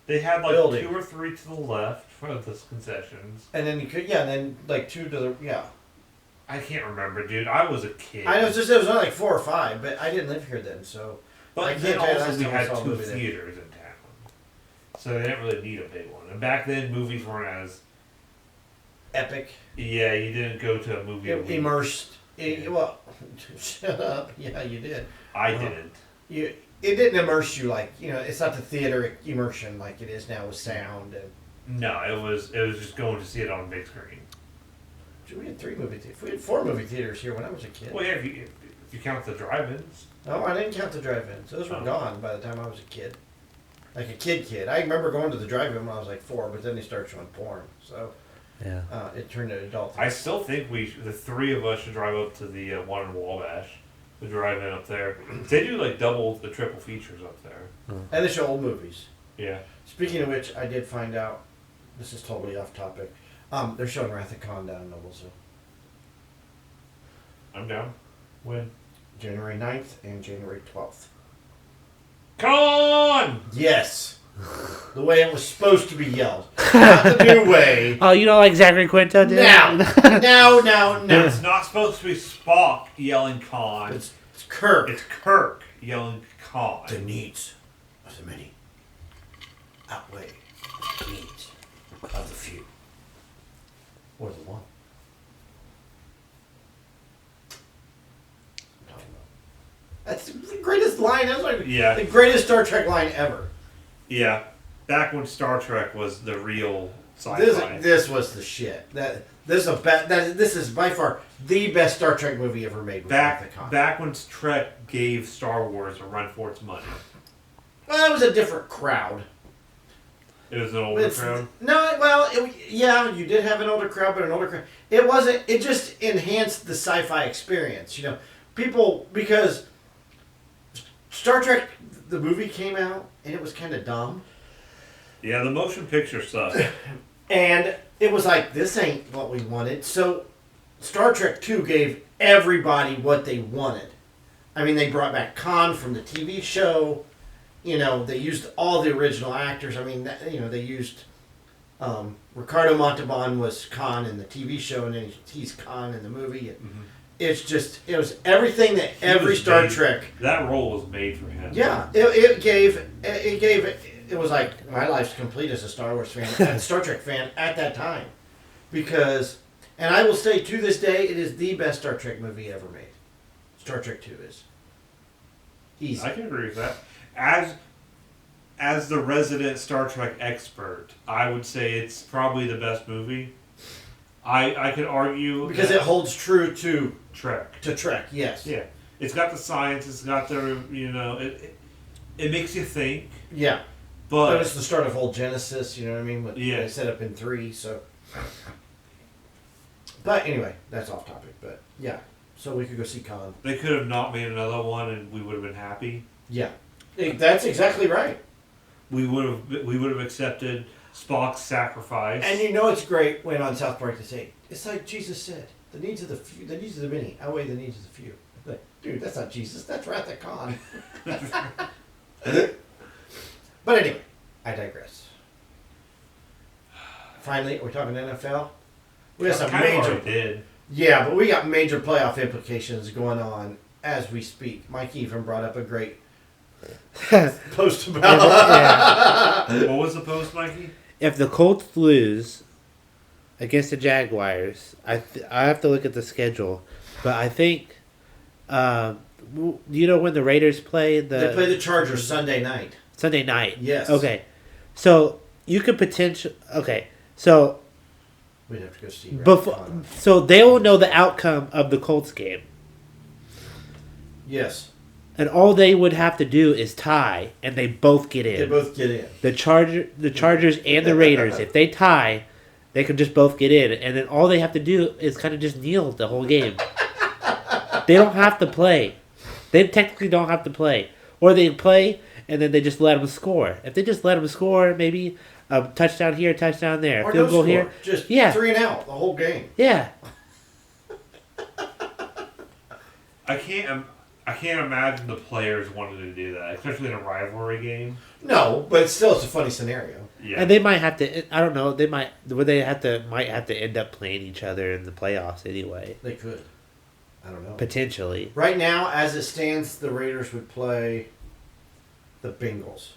They had like building. 2 or 3 to the left for the concessions. And then you could, and then like 2 to the, I can't remember, dude. I was a kid. I know, it was only like 4 or 5, but I didn't live here then, so. But then also we had 2 theaters in town, so they didn't really need a big one. And back then, movies weren't as epic. Yeah, you didn't go to a movie. Immersed. Well, shut up. Yeah, you did. I didn't. It didn't immerse you like, it's not the theater immersion like it is now with sound and. No, it was just going to see it on big screen. We had 3 movie theaters. We had 4 movie theaters here when I was a kid. Well, yeah, if you count the drive-ins. No, I didn't count the drive-ins. Those were gone by the time I was a kid. Like a kid. I remember going to the drive-in when I was like 4, but then they started showing porn, so. Yeah. It turned to adult. I still think the 3 of us should drive up to the one in Wabash. The drive-in up there. They do like double the triple features up there. And they show old movies. Yeah. Speaking of which, I did find out, this is totally off topic, they're showing Wrath of Khan down in Noblesville. I'm down. When? January 9th and January 12th. Khan! Yes! The way it was supposed to be yelled. Not the new way. Oh, you don't like Zachary Quinto, dude? No. It's not supposed to be Spock yelling Khan. It's Kirk. It's Kirk yelling Khan. The needs of the many outweigh the needs of the few. Or the one. That's the greatest line. That's like the greatest Star Trek line ever. Yeah. Back when Star Trek was the real sci-fi. This was the shit. This is by far the best Star Trek movie ever made. Back when Trek gave Star Wars a run for its money. Well, that was a different crowd. It was an older crowd? No, well, you did have an older crowd, but an older crowd. It wasn't, it just enhanced the sci-fi experience, People, because Star Trek, the movie came out, and it was kind of dumb. Yeah, the motion picture sucked. And it was like, this ain't what we wanted. So Star Trek 2 gave everybody what they wanted. I mean, they brought back Khan from the TV show. They used all the original actors. I mean, they used Ricardo Montalban was Khan in the TV show, and then he's Khan in the movie. Mm-hmm. It was everything that every Star Trek. That role was made for him. Yeah, it was like my life's complete as a Star Wars fan and Star Trek fan at that time, because, and I will say to this day, it is the best Star Trek movie ever made. Star Trek 2 is. Easy. I can agree with that. As the resident Star Trek expert, I would say it's probably the best movie. I could argue because it holds true to Trek. To Trek, yes. Yeah, It's got the science. It's got the it makes you think. Yeah. But it's the start of whole Genesis. You know what I mean? They set up in 3, so. But anyway, that's off topic. But yeah, so we could go see Khan. They could have not made another one, and we would have been happy. Yeah, that's exactly right. We would have accepted Spock's sacrifice. And it's great when on South Park they say it's like Jesus said, the needs of the many outweigh the needs of the few. Like, dude, that's not Jesus. That's Wrath of Khan. But anyway, I digress. Finally, we're talking NFL. We got some major. Yeah, but we got major playoff implications going on as we speak. Mike even brought up a great post about. What was the post, Mikey? If the Colts lose against the Jaguars, I have to look at the schedule, but I think. You know when the Raiders play? They play the Chargers Sunday night. Sunday night. Yes. Okay, so you could potentially. Okay, so. We'd have to go see. So they will know the outcome of the Colts game. Yes. And all they would have to do is tie, and they both get in. They both get in. The Chargers and the Raiders, if they tie, they can just both get in, and then all they have to do is kind of just kneel the whole game. They don't have to play. They technically don't have to play, or they play and then they just let them score. If they just let them score, maybe a touchdown here, touchdown there, or field goal here, just 3 and out the whole game. Yeah. I can't imagine the players wanting to do that, especially in a rivalry game. No, but still, it's a funny scenario. Yeah, and they might have to. I don't know. They might have to end up playing each other in the playoffs anyway. They could. I don't know. Potentially. Right now, as it stands, the Raiders would play the Bengals,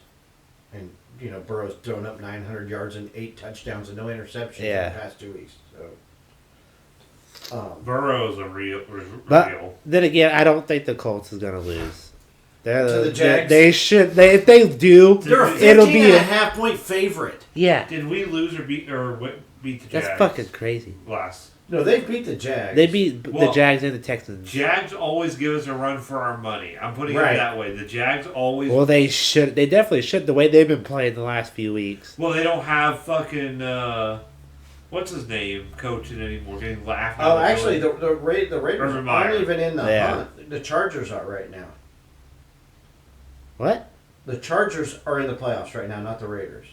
and Burrow's thrown up 900 yards and 8 touchdowns and no interceptions in the past 2 weeks. So. Burrow's a real. But then again, I don't think the Colts is going to lose. To the Jags? They should. If they do, they're a 15.5 point favorite. Yeah. Did we lose or beat the Jags? That's fucking crazy. No, they beat the Jags. They beat the Jags and the Texans. Jags always give us a run for our money. I'm putting it that way. The Jags always. Well, they should. They definitely should. The way they've been playing the last few weeks. Well, they don't have fucking. What's his name coaching anymore? Getting laughed at. Oh, actually, the Raiders aren't even in the hunt. The Chargers are right now. What? The Chargers are in the playoffs right now, not the Raiders.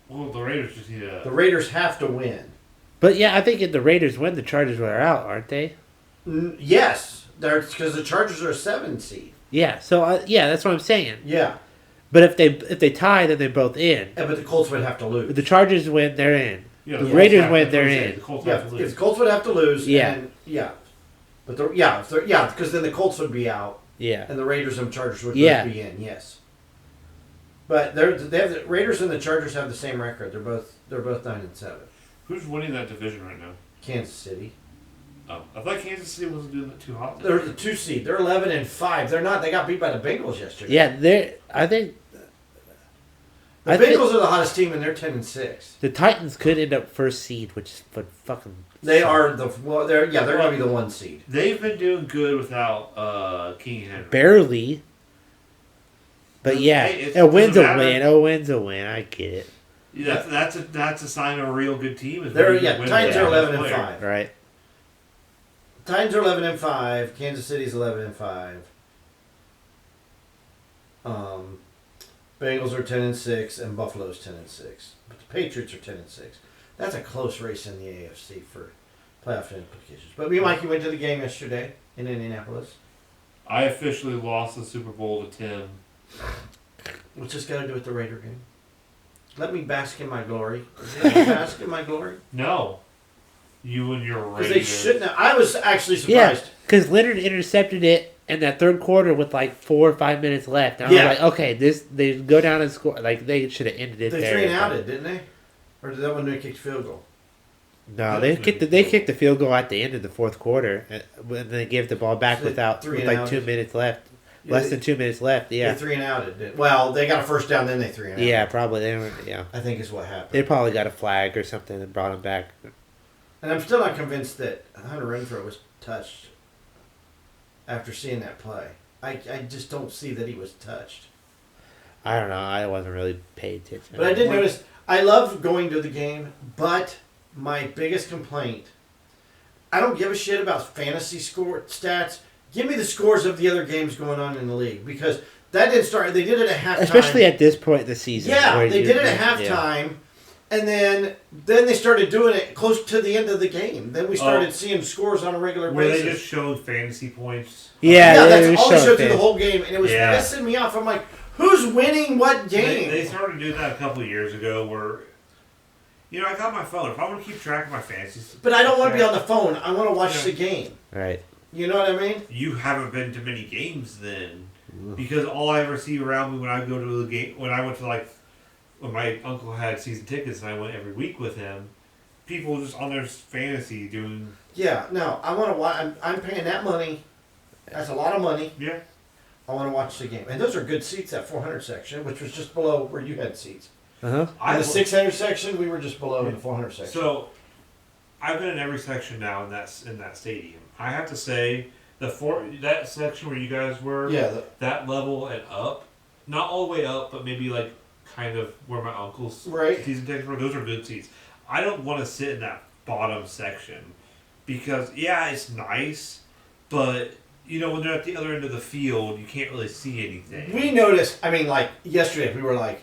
Well, the Raiders just need to. The Raiders have to win. But yeah, I think if the Raiders win, the Chargers are out, aren't they? Yes, because the Chargers are a 7 seed. Yeah, so that's what I'm saying. Yeah. But if they tie, then they're both in. Yeah, but the Colts would have to lose. If the Chargers win, they're in. Yeah, the Raiders win, they're in. If the Colts would have to lose, but because then the Colts would be out. Yeah. And the Raiders and Chargers would both be in. Yes. But they have the Raiders and the Chargers have the same record. They're both 9-7. Who's winning that division right now? Kansas City. Oh, I thought Kansas City wasn't doing that too hot. They're the 2 seed. They're 11-5. They're not. They got beat by the Bengals yesterday. Yeah, I think. The Bengals are the hottest team, and they're 10-6. The Titans could end up first seed, which is fucking. They are the they're going to be the 1 seed. They've been doing good without King Henry. Barely. But a win's a win. A win's a win. I get it. Yeah, that's a sign of a real good team. Titans are 11-5. Right. Titans are 11-5. Kansas City's 11-5. Bengals are 10-6, and Buffalo's 10-6. But the Patriots are 10-6. That's a close race in the AFC for playoff implications. But me and Mikey went to the game yesterday in Indianapolis. I officially lost the Super Bowl to Tim. What's this got to do with the Raider game? Let me bask in my glory. Let me bask in my glory. No. You and your Raiders. Because they shouldn't have. I was actually surprised. Yeah, because Leonard intercepted it in that third quarter with like 4 or 5 minutes left. And I was like, okay, they go down and score. Like, they should have ended it there. They 3-and-outed, didn't they? Or did that one kick field goal? No, they kicked the field goal at the end of the fourth quarter. When they gave the ball back with 2 minutes left. Less than 2 minutes left, yeah. They 3-and-outed. Well, they got a first down, then they 3-and-outed. Yeah, probably. I think is what happened. They probably got a flag or something and brought him back. And I'm still not convinced that Hunter Renfrow was touched. after seeing that play. I just don't see that he was touched. I don't know. I wasn't really paying attention. But I did notice, I love going to the game, but my biggest complaint, I don't give a shit about fantasy score stats. Give me the scores of the other games going on in the league, because that didn't start. They did it at halftime. Especially at this point in the season. Yeah, they did it at halftime, and then they started doing it close to the end of the game. Then we started seeing scores on a regular basis. Where they just showed fantasy points. Yeah, that's all they showed through the whole game, and it was pissing me off. I'm like, who's winning what game? They started doing that a couple of years ago where, I got my phone. If I want to keep track of my fantasies. But I don't want to be on the phone. I want to watch the game. Right. You know what I mean? You haven't been to many games then. Because all I ever see around me when I go to the game, when I went to when my uncle had season tickets and I went every week with him, people just on their fantasy doing. Yeah, no, I want to watch. I'm paying that money. That's a lot of money. Yeah. I want to watch the game. And those are good seats, that 400 section, which was just below where you had seats. Uh-huh. In the 600 section, we were just below in the 400 section. So, I've been in every section now in that stadium. I have to say, that section where you guys were, that level and up, not all the way up, but maybe kind of where my uncle's season tickets were, those are good seats. I don't want to sit in that bottom section because, it's nice, but, when they're at the other end of the field, you can't really see anything. We noticed, yesterday, we were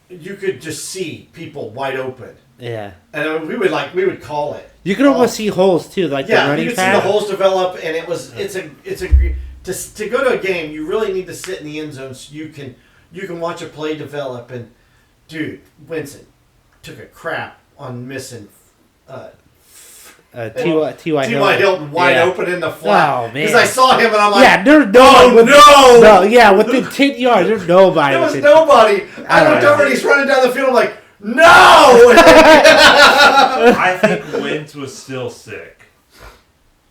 you could just see people wide open. Yeah. And we would call it. You could almost see holes too, the running pad. You could see the holes develop, and to go to a game, you really need to sit in the end zone so you can watch a play develop. And dude, Winston took a crap on missing T.Y. Hilton wide open in the flat. Oh man! Because I saw him and I'm like, there's nobody. Within 10 yards, there's nobody. There was nobody. I looked over and he's running down the field. I'm like, no! I think Wentz was still sick.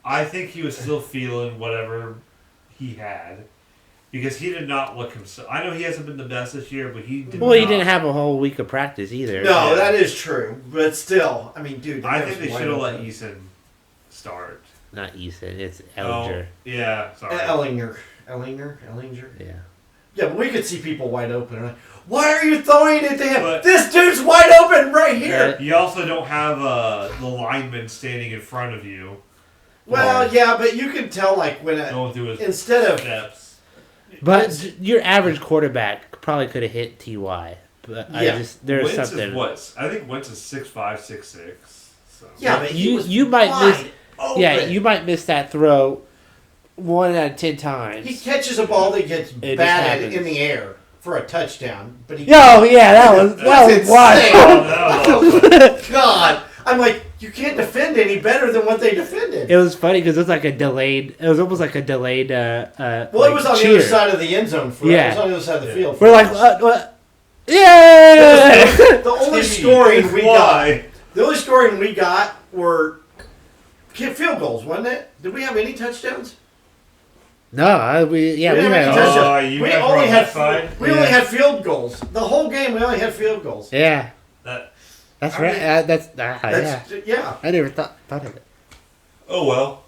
I think he was still feeling whatever he had. Because he did not look himself. I know he hasn't been the best this year, but he did not. He didn't have a whole week of practice either. No, that is true. But still, dude. I think they should have let Eason start. Not Eason, it's Ellinger. Oh, yeah, sorry. Ellinger. Yeah. Yeah, but we could see people wide open. And why are you throwing it to him? But this dude's wide open right here. You also don't have the lineman standing in front of you. Well, but you can tell when going through his instead of steps. But your average quarterback probably could have hit T.Y. But there's Wentz something. I think Wentz is 6'5", 6'6". So. Yeah, but you might miss. Open. Yeah, you might miss that throw 1 out of 10 times. He catches a ball that gets batted in the air for a touchdown, but he. That was wild. God, I'm like, you can't defend any better than what they defended. It was funny because it was it was almost like a delayed. It was on the other side of the end zone. It was on the other side of the field. We're like, what? Yeah. The only scoring we got were field goals, wasn't it? Did we have any touchdowns? No, we only had field goals. The whole game, we only had field goals. Yeah. That's right. Yeah. I never thought of it. Oh, well.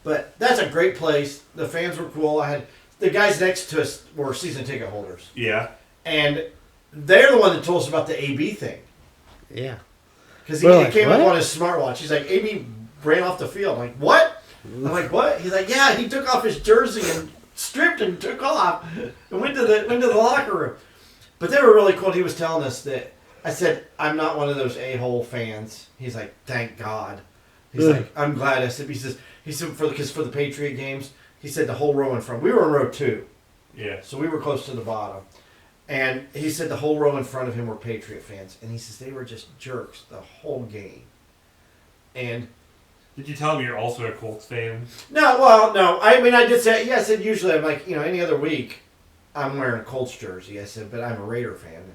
But that's a great place. The fans were cool. The guys next to us were season ticket holders. Yeah. And they're the one that told us about the AB thing. Yeah. Because he came up on his smartwatch. He's like, AB ran off the field. I'm like, what? I'm like, what? He's like, yeah, he took off his jersey and stripped and took off and went to the locker room. But they were really cool. He was telling us that. I said, I'm not one of those a-hole fans. He's like, thank God. He's like, I'm glad. I said, he said for the Patriot games, he said the whole row in front. We were in row 2. Yeah. So we were close to the bottom. And he said the whole row in front of him were Patriot fans. And he says they were just jerks the whole game. And did you tell him you're also a Colts fan? No. I did say, I said usually I'm like, any other week I'm wearing a Colts jersey. I said, but I'm a Raider fan.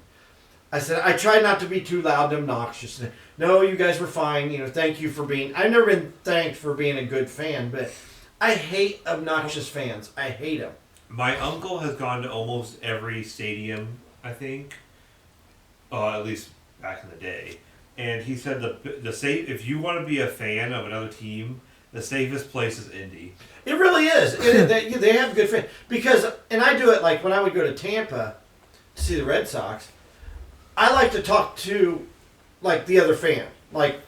I said, I try not to be too loud and obnoxious. No, you guys were fine. Thank you for being... I've never been thanked for being a good fan, but I hate obnoxious fans. I hate them. My uncle has gone to almost every stadium, I think. At least back in the day. And he said if you want to be a fan of another team, the safest place is Indy. It really is. They have good fans. Because, and I do it like when I would go to Tampa to see the Red Sox, I like to talk to like the other fan. Like,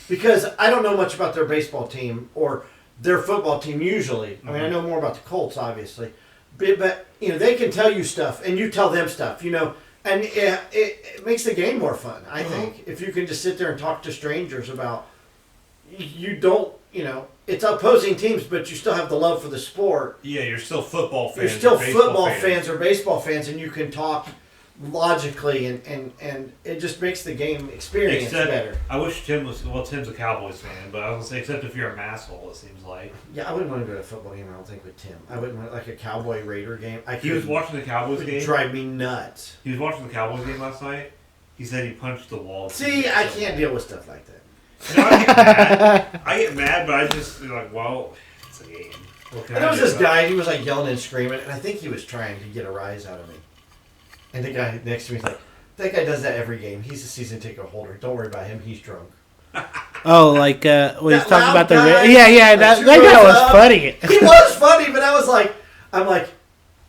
because I don't know much about their baseball team or their football team usually. I mean, I know more about the Colts, obviously. But they can tell you stuff and you tell them stuff, And it makes the game more fun, I think. If you can just sit there and talk to strangers about, it's opposing teams, but you still have the love for the sport. Yeah, you're still football fans. You're still football fans or baseball fans, and you can talk logically, and it just makes the game experience better. I wish Tim's a Cowboys fan, but I was going to say, except if you're a masshole, it seems like. Yeah, I wouldn't want to go to a football game, I don't think, with Tim. I wouldn't want, like, a Cowboy Raider game. He was watching the Cowboys game. It would drive me nuts. He was watching the Cowboys game last night. He said he punched the wall. See, I can't deal with stuff like that. I get mad, but I just like, well, it's a game. And there was this guy, he was like yelling and screaming, and I think he was trying to get a rise out of me. And the guy next to me is like, that guy does that every game. He's a season ticket holder. Don't worry about him. He's drunk. Oh, like when he's talking about the guy, that guy was funny. He was funny, but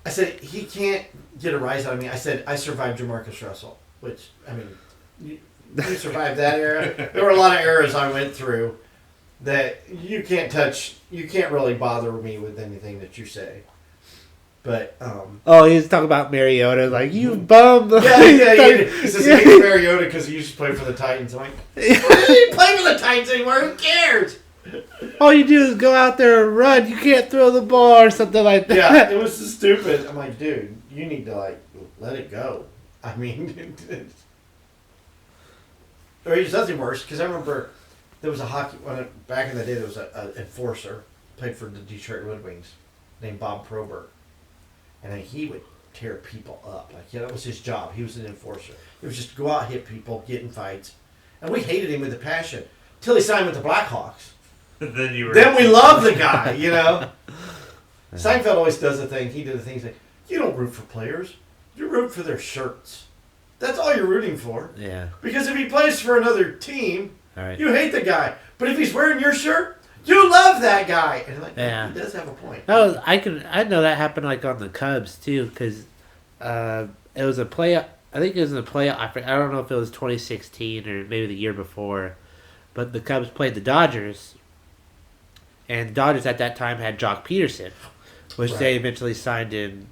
I said, he can't get a rise out of me. I said, I survived Jamarcus Russell, which, I mean, you survived that era. There were a lot of eras I went through that you can't touch. You can't really bother me with anything that you say. But he was talking about Mariota, like, you bum. Yeah. He says he hates Mariota because he used to play for the Titans. I'm like, he didn't play for the Titans anymore. Who cares? All you do is go out there and run. You can't throw the ball or something like that. Yeah, it was stupid. I'm like, dude, you need to like let it go. I mean. Or there's nothing worse, because I remember there was a back in the day, there was an enforcer, played for the Detroit Red Wings, named Bob Probert. And he would tear people up. Like, that was his job. He was an enforcer. It was just go out, hit people, get in fights. And we hated him with a passion. Till he signed with the Blackhawks. Then we loved the guy, Seinfeld always does a thing. He did a thing, he's like, you don't root for players. You root for their shirts. That's all you're rooting for. Yeah. Because if he plays for another team, right, you hate the guy. But if he's wearing your shirt, you love that guy. And he does have a point. I know that happened like on the Cubs too, because it was a playoff. I think it was in the playoff. I don't know if it was 2016 or maybe the year before, but the Cubs played the Dodgers, and the Dodgers at that time had Jock Peterson, which they eventually signed in.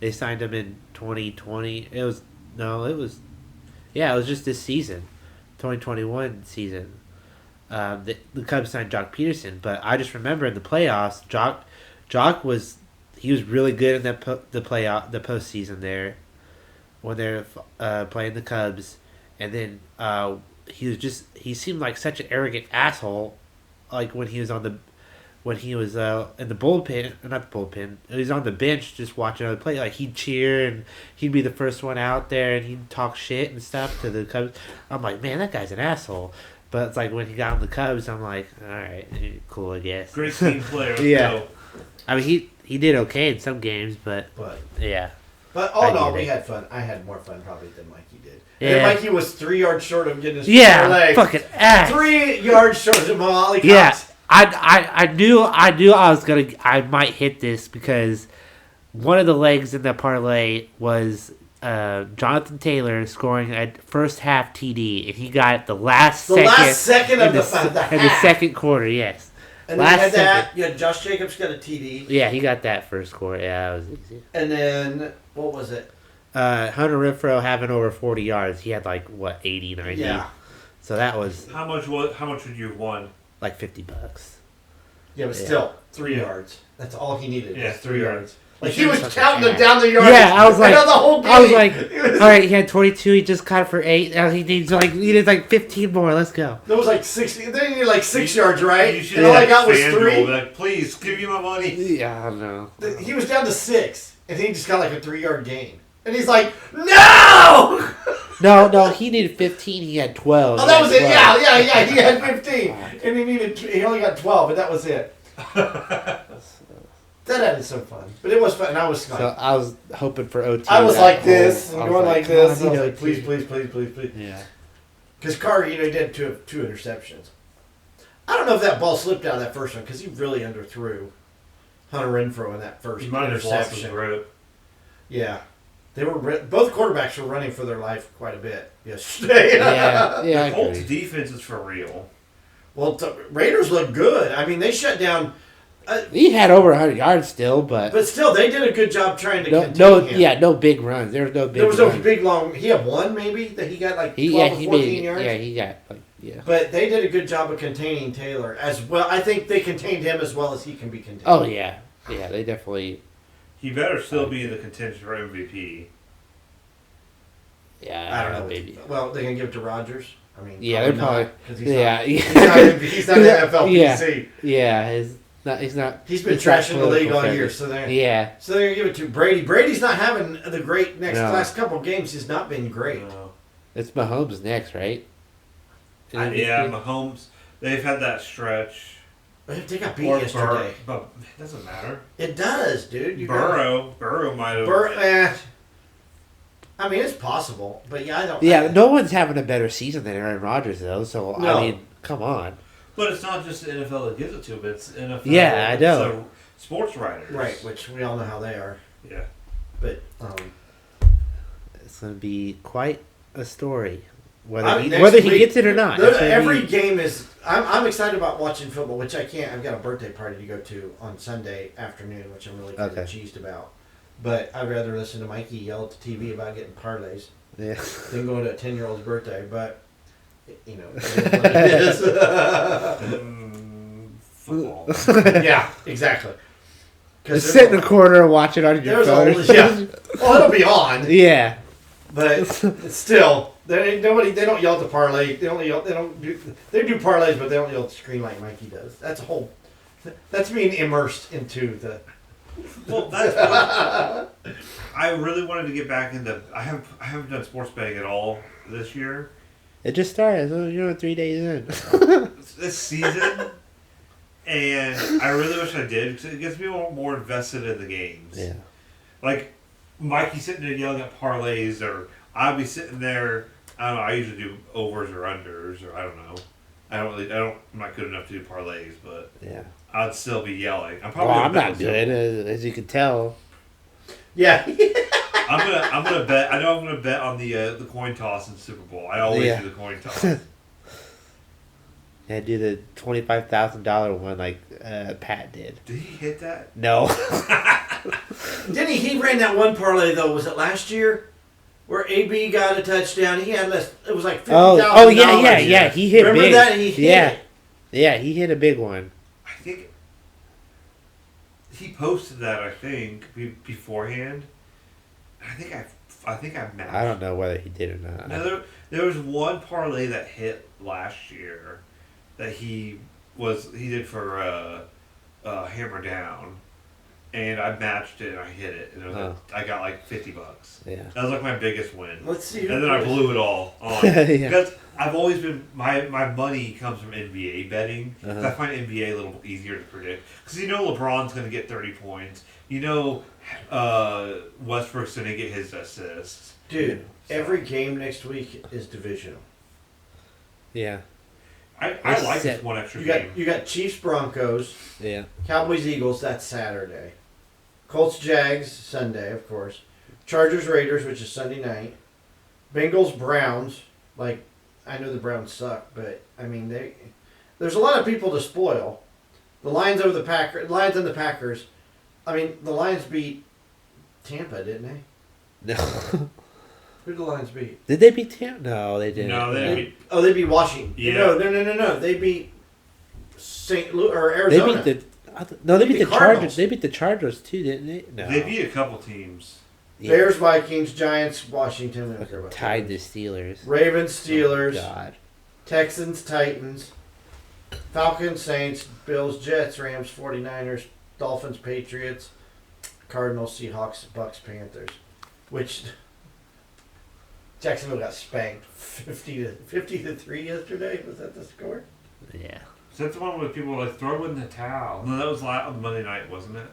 They signed him in 2020. It was just this season, 2021 season. The Cubs signed Jock Peterson, but I just remember in the playoffs, Jock was really good in the postseason there when they're playing the Cubs, and then he seemed like such an arrogant asshole, like when he was in the bullpen, not the bullpen, he was on the bench just watching other play. Like, he'd cheer and he'd be the first one out there and he'd talk shit and stuff to the Cubs. I'm like, man, that guy's an asshole. But it's like when he got on the Cubs, I'm like, all right, cool, I guess. Great team player. Yeah. Go. I mean, he did okay in some games, but yeah. But all in all, we had fun. I had more fun probably than Mikey did. Yeah. And Mikey was 3 yards short of getting his leg. Fucking ass. 3 yards short of Molly Cox. Yeah. I knew I might hit this because one of the legs in the parlay was Jonathan Taylor scoring a first half TD, and he got it the last second of the second quarter. Yes, and then you had that. You had Josh Jacobs got a TD. Yeah, he got that first quarter. Yeah, that was easy. And then what was it? Hunter Renfrow having over 40 yards. He had 80, 90. Yeah. So that was how much would you have won? Like $50. Yeah, but still 3 yards. That's all he needed. Yeah, 3 yards. Like, he was counting them down the yard. Yeah, I was like, the whole game. I was like, all right, he had 22. He just caught it for 8. Now he needs 15 more. Let's go. There was 60. They needed 6 yards, right? You should and all I got was 3. Please give me my money. Yeah, I know. He was down to 6, and he just got a 3-yard gain. And he's like, no! No, he needed 15. He had 12. Oh, that was it. Yeah. He had 15, and he only got 12, but that was it. That added some fun, but it was fun, and I was fine. So I was hoping for OT. I was like this, and going like this. I was like, please. Yeah. Because Carter, he did two interceptions. I don't know if that ball slipped out of that first one because he really underthrew Hunter Renfrow in that first He might have lost his interception. rope. Yeah. They were both quarterbacks were running for their life quite a bit yesterday. Yeah, I The Colts agree. defense is for real. Well, Raiders look good. I mean, they shut down. He had over 100 yards still, but Still, they did a good job trying to contain him. no big runs. There was no big. There was no runs. big long. He had one maybe that he got like 12 he or 14 made, yards. Yeah, he got But they did a good job of containing Taylor as well. I think they contained him as well as he can be contained. Oh yeah, they definitely. He better still be in the contention for MVP. Yeah, I don't know. maybe. Well, they can give it to Rodgers. I mean, Yeah, they're probably. because Yeah, he's not the NFL PC. Yeah, he's not. He's been it's not trashing the league all political year, friendly. so they're gonna give it to Brady. Brady's not having the great No. last couple of games. He's not been great. It's Mahomes next, right? Yeah, Mahomes. They've had that stretch. But they got beat yesterday. But it doesn't matter. It does, dude. Burrow might have. I mean, it's possible, but yeah, I don't. Yeah, no one's having a better season than Aaron Rodgers though. So No. I mean, come on. But it's not just the NFL that gives it to him. It's NFL. Yeah, I know. So sports writers. Right, which we all know how they are. Yeah. But It's going to be quite a story, next whether he week, gets it or not. It's gonna every be- game is. I'm excited about watching football, which I can't. I've got a birthday party to go to on Sunday afternoon, which I'm really kind of cheesed about. But I'd rather listen to Mikey yell at the TV about getting parlays Yeah. than going to a 10-year-old's birthday. But you know, it is what it is. Football. Yeah, exactly. Just sit in the corner and watch it on your There's phone. yeah. Well, it'll be on. Yeah. But it's still, they don't yell at the parlay. They do parlays, but they don't yell at the screen like Mikey does. That's being immersed into the. Well, that's what I really wanted to get back into. I haven't done sports betting at all this year. It just started. So you're 3 days in. This season, and I really wish I did because it gets me more invested in the games. Yeah. Like Mikey's sitting there yelling at parlays, or I'll be sitting there. I don't know. I usually do overs or unders, or I don't know. I'm not good enough to do parlays, but yeah. I'd still be yelling. I'm not good, as you can tell. Yeah. I'm gonna bet. I know I'm gonna bet on the coin toss in Super Bowl. I always do the coin toss. Yeah, do the $25,000 one like Pat did. Did he hit that? No. Didn't he ran that one parlay though? Was it last year? Where AB got a touchdown. He had less. It was like $50,000. Oh yeah. He hit Remember big. that? He hit it. Yeah, he hit a big one. I think he posted that. I think beforehand. I think I matched. I don't know whether he did or not. No, there was one parlay that hit last year that he did for Hammer Down, and I matched it and I hit it, and it was I got like $50. Yeah, that was like my biggest win. Let's see. And then I blew it all on Yeah. because I've always been my money comes from NBA betting. 'Cause I find NBA a little easier to predict because you know LeBron's going to get 30 points. You know Westbrook's going to get his assists. Dude, every game next week is divisional. Yeah. I like this one extra game. You got Chiefs Broncos. Yeah. Cowboys Eagles. That's Saturday. Colts Jags Sunday, of course. Chargers Raiders, which is Sunday night. Bengals Browns. Like, I know the Browns suck, but I mean there's a lot of people to spoil. The Lions over the Packers. Lions and the Packers. I mean, the Lions beat Tampa, didn't they? No. Who did the Lions beat? Did they beat Tampa? No, they didn't. No, they beat. Oh, they beat Washington. Yeah. No. They beat St. Louis or Arizona. They beat they beat the Chargers. Cardinals. They beat the Chargers too, didn't they? No. They beat a couple teams. Yeah. Bears, Vikings, Giants, Washington. We don't care about Tied the that. Steelers. Ravens, Steelers. Oh, God. Texans, Titans. Falcons, Saints. Bills, Jets, Rams, 49ers. Dolphins, Patriots. Cardinals, Seahawks, Bucks, Panthers. Which Jacksonville got spanked 50 to 3 yesterday. Was that the score? Yeah. So that's the one where people were like, throw in the towel. No, that was Monday night, wasn't it?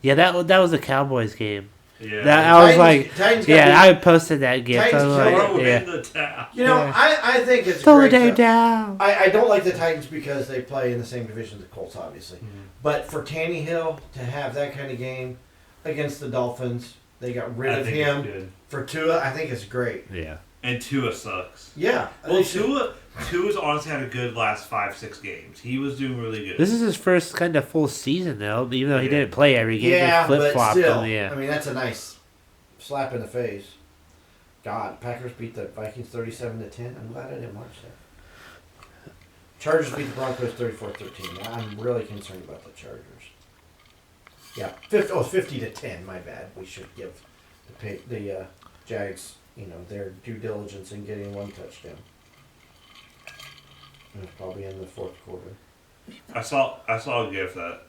Yeah, that was the Cowboys game. Yeah. That, I was Titans like, gotta I posted that gift. I was Throw like, in the towel. You know, Yeah. I think it's throw great. it down. I don't like the Titans because they play in the same division as the Colts, obviously. Mm-hmm. But for Tannehill to have that kind of game against the Dolphins, they got rid I of think him. it's good. For Tua, I think it's great. Yeah. And Tua sucks. Yeah. Well, Tua's honestly had a good last 5-6 games. He was doing really good. This is his first kind of full season, though. Even though he Yeah. didn't play every game, Yeah, they but flip-flopped still, him. Yeah. I mean, that's a nice slap in the face. God, Packers beat the Vikings 37-10. I'm glad I didn't watch that. Chargers beat the Broncos 34-13. I'm really concerned about the Chargers. Yeah, 50-10. My bad. We should give the Jags, their due diligence in getting one touchdown. And it's probably in the fourth quarter. I saw a gif that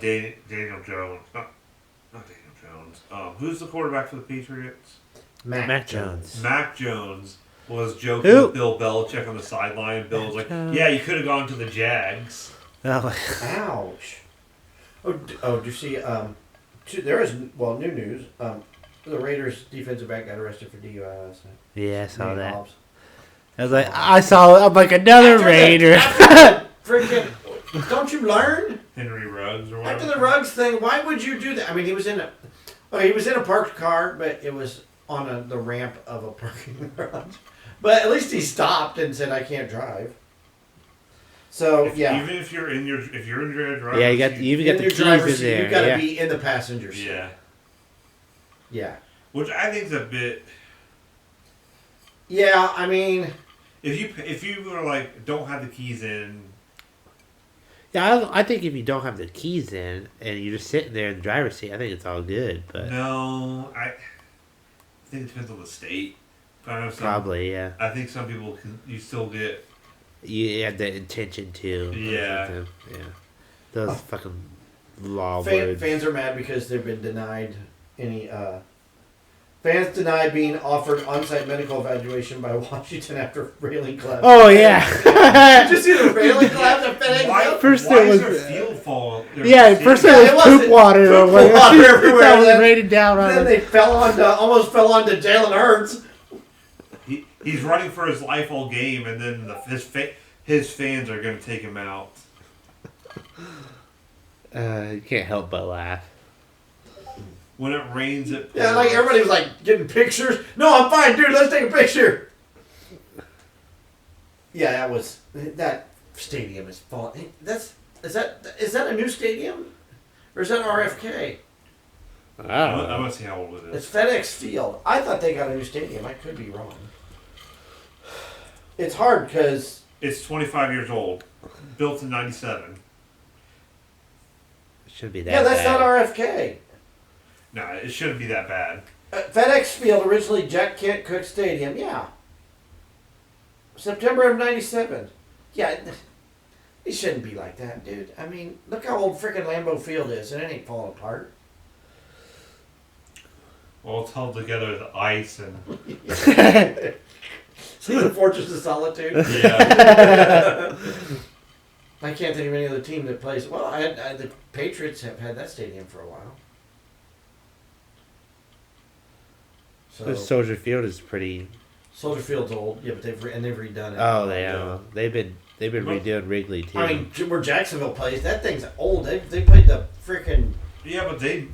Daniel Jones, not Daniel Jones. Who's the quarterback for the Patriots? Mac Jones. Mac Jones was joking Who? with Bill Belichick on the sideline. Bill was like, Jones. "Yeah, you could have gone to the Jags." Oh, Ouch. Oh, do you see? There is new news. The Raiders defensive back got arrested for DUI last night. yeah, I saw Nate that. Hobbs. I was like, I'm like another After Raider. Freaking! Don't you learn? Henry Ruggs or whatever. After the Ruggs thing, why would you do that? I mean, he was in a parked car, but it was on the ramp of a parking garage. But at least he stopped and said, "I can't drive." So Even if you're in your driver's Yeah, you seat. even got in the your keys driver's in seat, there. you got to Yeah. be in the passenger seat. Yeah. Yeah. Which I think is a bit. Yeah, I mean, If you were like don't have the keys in. Yeah, I think if you don't have the keys in and you're just sitting there in the driver's seat, I think it's all good. But No, I think it depends on the state. But I know some, probably, yeah. I think some people you still get. You had the intention to. Yeah. Yeah. Those fucking law words. fans are mad because they've been denied any. Fans denied being offered on-site medical evaluation by Washington after railing collapse. Oh, yeah. Did you see the railing collapse at FedEx? Why, First why there is was- there field fall? Yeah, at first Yeah, there it was wasn't poop water. poop or whatever. water everywhere, That was then- raining down on Then him. they almost fell onto Jalen Hurts. He's running for his life all game, and then his fans are going to take him out. You can't help but laugh. When it rains, it Yeah, like everybody was like getting pictures. No, I'm fine, dude. Let's take a picture. Yeah, that stadium is falling. Is that a new stadium, or is that RFK? I I don't know. want to see how old it It's is. FedEx Field. I thought they got a new stadium. I could be wrong. It's hard because It's 25 years old, built in '97. It shouldn't be that yeah, that's bad. not RFK. No, it shouldn't be that bad. FedEx Field, originally Jack Kent Cooke Stadium. Yeah. September of '97. Yeah, it shouldn't be like that, dude. I mean, look how old freaking Lambeau Field is, and it ain't falling apart. Well, it's held together with ice and See the Fortress of Solitude? yeah. I can't think of any other team that plays. Well, the Patriots have had that stadium for a while. So Soldier Field is pretty. Soldier Field's old, yeah, but they've redone it. Oh, they are. They've been redoing Wrigley too. I mean, where Jacksonville plays, that thing's old. They played the freaking. Yeah, but they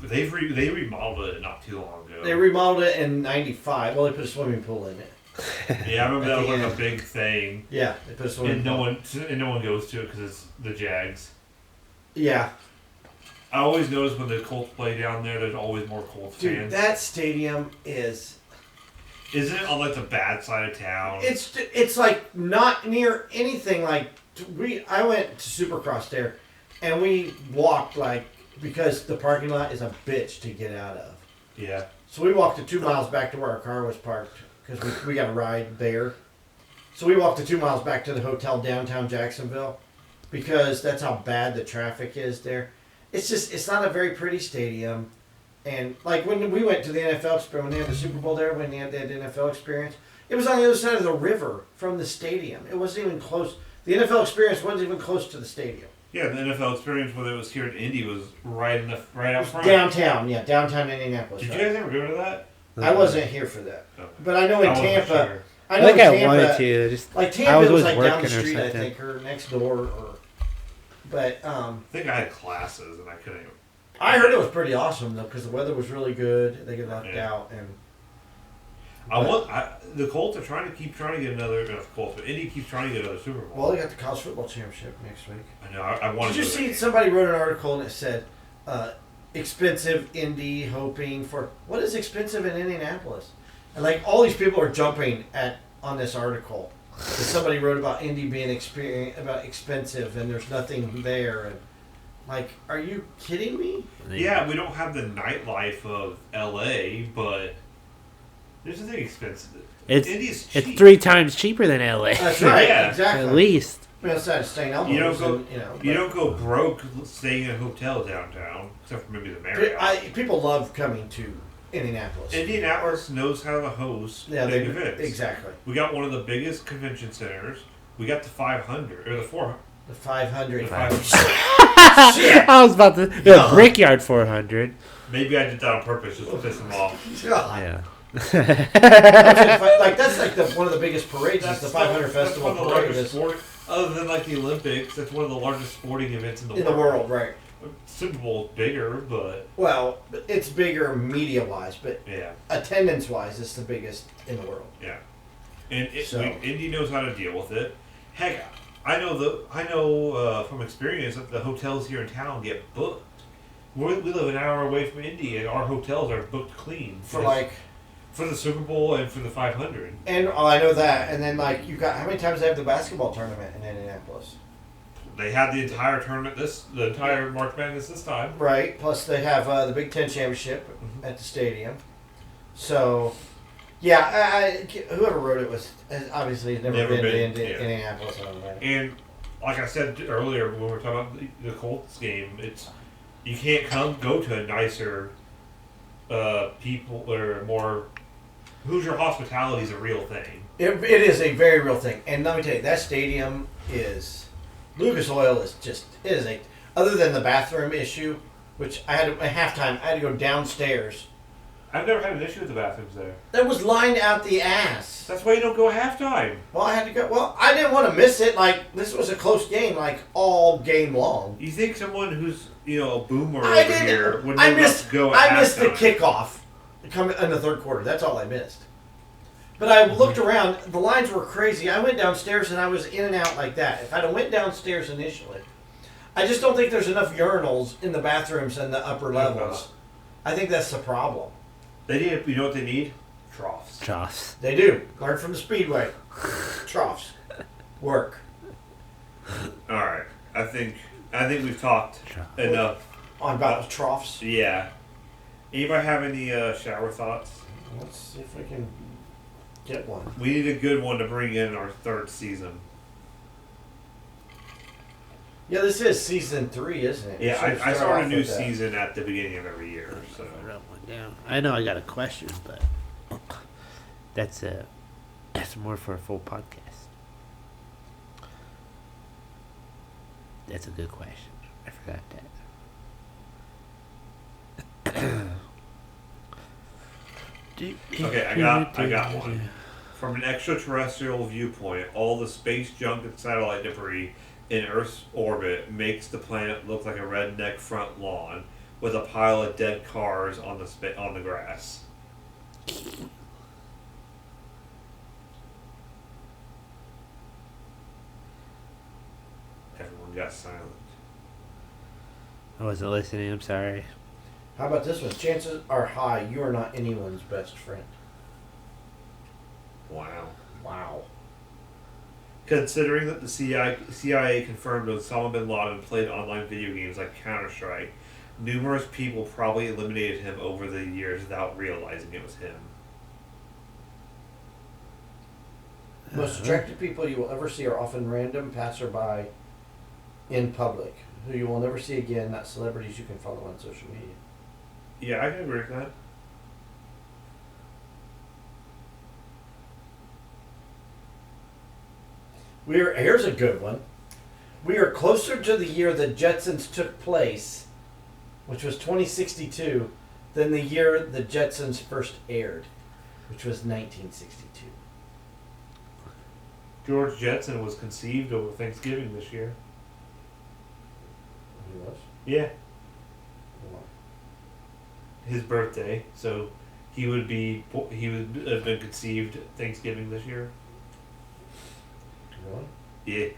remodeled it not too long ago. They remodeled it in '95. Well, they put a swimming pool in it. Yeah, I remember that At was the like a end. big thing, Yeah, they put a swimming and pool. no one goes to it because it's the Jags. Yeah, I always notice when the Colts play down there, there's always more Colts dude, fans. that stadium is. Isn't it on like the bad side of town? It's like not near anything. Like I went to Supercross there, and we walked because the parking lot is a bitch to get out of. Yeah. So we walked the 2 miles back to where our car was parked because we got a ride there. So we walked the 2 miles back to the hotel downtown Jacksonville because that's how bad the traffic is there. It's not a very pretty stadium. And like when we went to the NFL experience, when they had the Super Bowl there, when they had that NFL experience, it was on the other side of the river from the stadium. It wasn't even close. The NFL experience wasn't even close to the stadium. Yeah, the NFL experience when it was here in Indy was right out front. Downtown, downtown Indianapolis. Did you guys ever go to that? I wasn't here for that, Okay. but I know in I wasn't Tampa. sure. I know think in I Tampa, wanted to. Just like I Tampa was was always like down the working or street, I something. think, or next door, or. But I think I had classes and I couldn't even. I heard it was pretty awesome though because the weather was really good. They get lucked out and. The Colts are trying to get another. Not the Colts, but Indy keeps trying to get another Super Bowl. Well, they got the college football championship next week. I know. I wanted. Did you see somebody wrote an article and it said, "Expensive Indy hoping for what is expensive in Indianapolis," and like all these people are jumping on this article. Somebody wrote about Indy being expensive and there's nothing there and like, are you kidding me? Yeah, we don't have the nightlife of LA, but there's nothing expensive. Indy's cheap. It's 3 times cheaper than LA. That's right. Yeah. Exactly. At least. I mean, outside of St. Elmo's, You don't go broke staying in a hotel downtown, except for maybe the Marriott. People love coming to Indianapolis. Indianapolis knows how to host big events. Exactly. We got one of the biggest convention centers. We got the 500 or the 400. The 500. The 500. Shit. I was about to. Brickyard 400. Maybe I did that on purpose just to piss them off. Yeah. Like that's like one of the biggest parades. Is the 500 Festival parade. Other than like the Olympics, that's one of the largest sporting events in the world. In the world, right? Super Bowl's bigger, but it's bigger media wise, but attendance wise, it's the biggest in the world. Yeah, and Indy knows how to deal with it. Heck, I know from experience that the hotels here in town get booked. We live an hour away from Indy, and our hotels are booked clean for the Super Bowl and for the 500. And I know that. And then like you got how many times they have the basketball tournament in Indianapolis? They had the entire tournament the entire March Madness this time. Right. Plus they have the Big Ten championship at the stadium. So, yeah, whoever wrote it was obviously never been to Indianapolis. And like I said earlier when we were talking about the Colts game, you can't go to a nicer people or more. Hoosier hospitality is a real thing. It is a very real thing, and let me tell you, that stadium is Lucas Oil is just other than the bathroom issue, which I had at halftime. I had to go downstairs. I've never had an issue with the bathrooms there. That was lined out the ass. That's why you don't go at halftime. Well, I had to go. Well, I didn't want to miss it. Like this was a close game, like all game long. You think someone who's a boomer here would I missed the kickoff. Come in the third quarter. That's all I missed. But I looked around. The lines were crazy. I went downstairs and I was in and out like that. If I'd have went downstairs initially, I just don't think there's enough urinals in the bathrooms and the upper levels. I think that's the problem. They need. You know what they need? Troughs. They do. Learn from the Speedway. Troughs. Work. All right. I think we've talked enough about troughs. Yeah. Anybody have any shower thoughts? Let's see if we can get one. We need a good one to bring in our third season. Yeah, this is season 3, isn't it? Yeah, I start a new season at the beginning of every year. So I know I got a question, but that's more for a full podcast. That's a good question. I forgot that. Okay, I got one. From an extraterrestrial viewpoint, all the space junk and satellite debris in Earth's orbit makes the planet look like a redneck front lawn with a pile of dead cars on the grass. Everyone got silent. I wasn't listening. I'm sorry. How about this one? Chances are high you are not anyone's best friend. Wow. Considering that the CIA confirmed that Osama bin Laden played online video games like Counter-Strike, numerous people probably eliminated him over the years without realizing it was him. Most attractive people you will ever see are often random passerby in public, who you will never see again, not celebrities you can follow on social media. Yeah, I can agree with that. Here's a good one. We are closer to the year the Jetsons took place, which was 2062, than the year the Jetsons first aired, which was 1962. George Jetson was conceived over Thanksgiving this year. He was? Yeah. Wow. His birthday. So he would have been conceived Thanksgiving this year. Really? Yeah.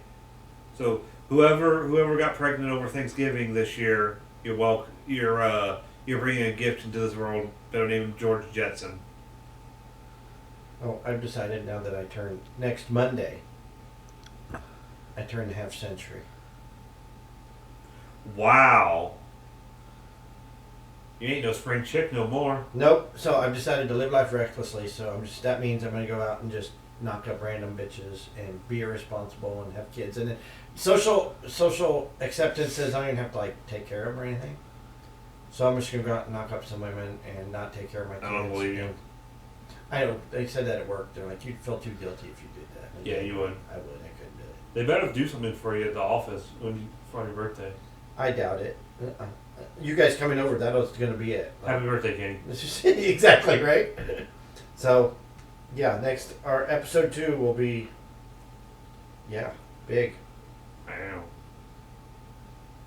So whoever got pregnant over Thanksgiving this year, you're welcome. You're bringing a gift into this world. Better name him George Jetson. Oh, I've decided now that I turn next Monday. I turn the half century. Wow. You ain't no spring chick no more. Nope. So I've decided to live life recklessly. So that means I'm going to go out and just knock up random bitches and be irresponsible and have kids. And then social acceptance says I don't even have to like take care of them or anything. So I'm just going to go out and knock up some women and not take care of my kids. I don't believe you. I don't. They said that at work. They're like, you'd feel too guilty if you did that. And Yeah, you would. I would. I couldn't do it. They better do something for you at the office for your birthday. I doubt it. You guys coming over, that was going to be it. Happy birthday, Kenny. Exactly, right? So, yeah, next, our episode 2 will be, big. I know.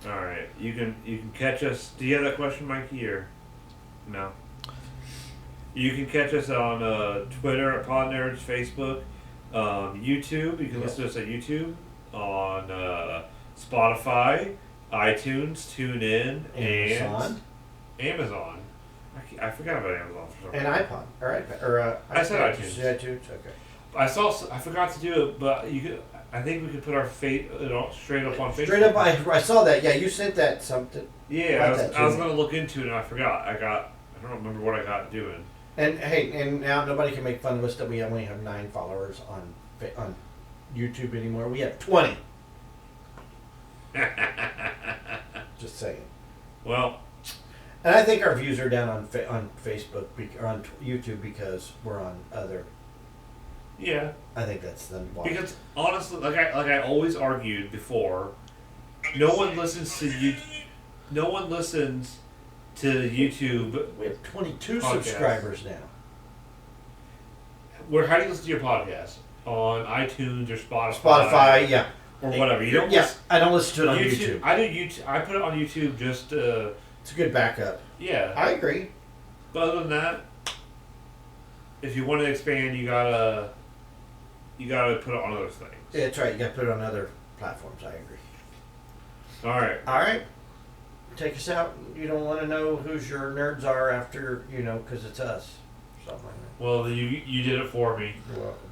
Alright, you can catch us. Do you have that question, Mikey, or no? You can catch us on Twitter at Pod Nerds, Facebook, YouTube. You can listen to us at YouTube, on Spotify, iTunes, TuneIn, and Amazon. I forgot about Amazon for some reason. And iPod, or iPad, or I said iTunes. iTunes, okay. I forgot to do it, but you could. I think we could put our straight up on Facebook. Straight up, I saw that. Yeah, you sent that something. Yeah, I was going to look into it and I forgot. I don't remember what I got doing. And hey, and now nobody can make fun of us that we only have 9 followers on YouTube anymore. We have 20. Just saying. Well, and I think our views are down on Facebook or on YouTube because we're on other. Yeah. I think that's the why. Because honestly, like I always argued before, no one listens to YouTube. No one listens to YouTube. We have 22 podcast. subscribers now. How do you listen to your podcast? On iTunes or Spotify? Spotify, yeah. Or whatever. You don't. Yeah, I don't listen to it on YouTube. I do YouTube. I put it on YouTube just. It's a good backup. Yeah. I agree. But other than that, if you want to expand, you gotta put it on other things. Yeah, that's right. You got to put it on other platforms. I agree. All right. All right. Take us out. You don't want to know who's your nerds are after, because it's us. Something like that. Well, you did it for me. You're welcome.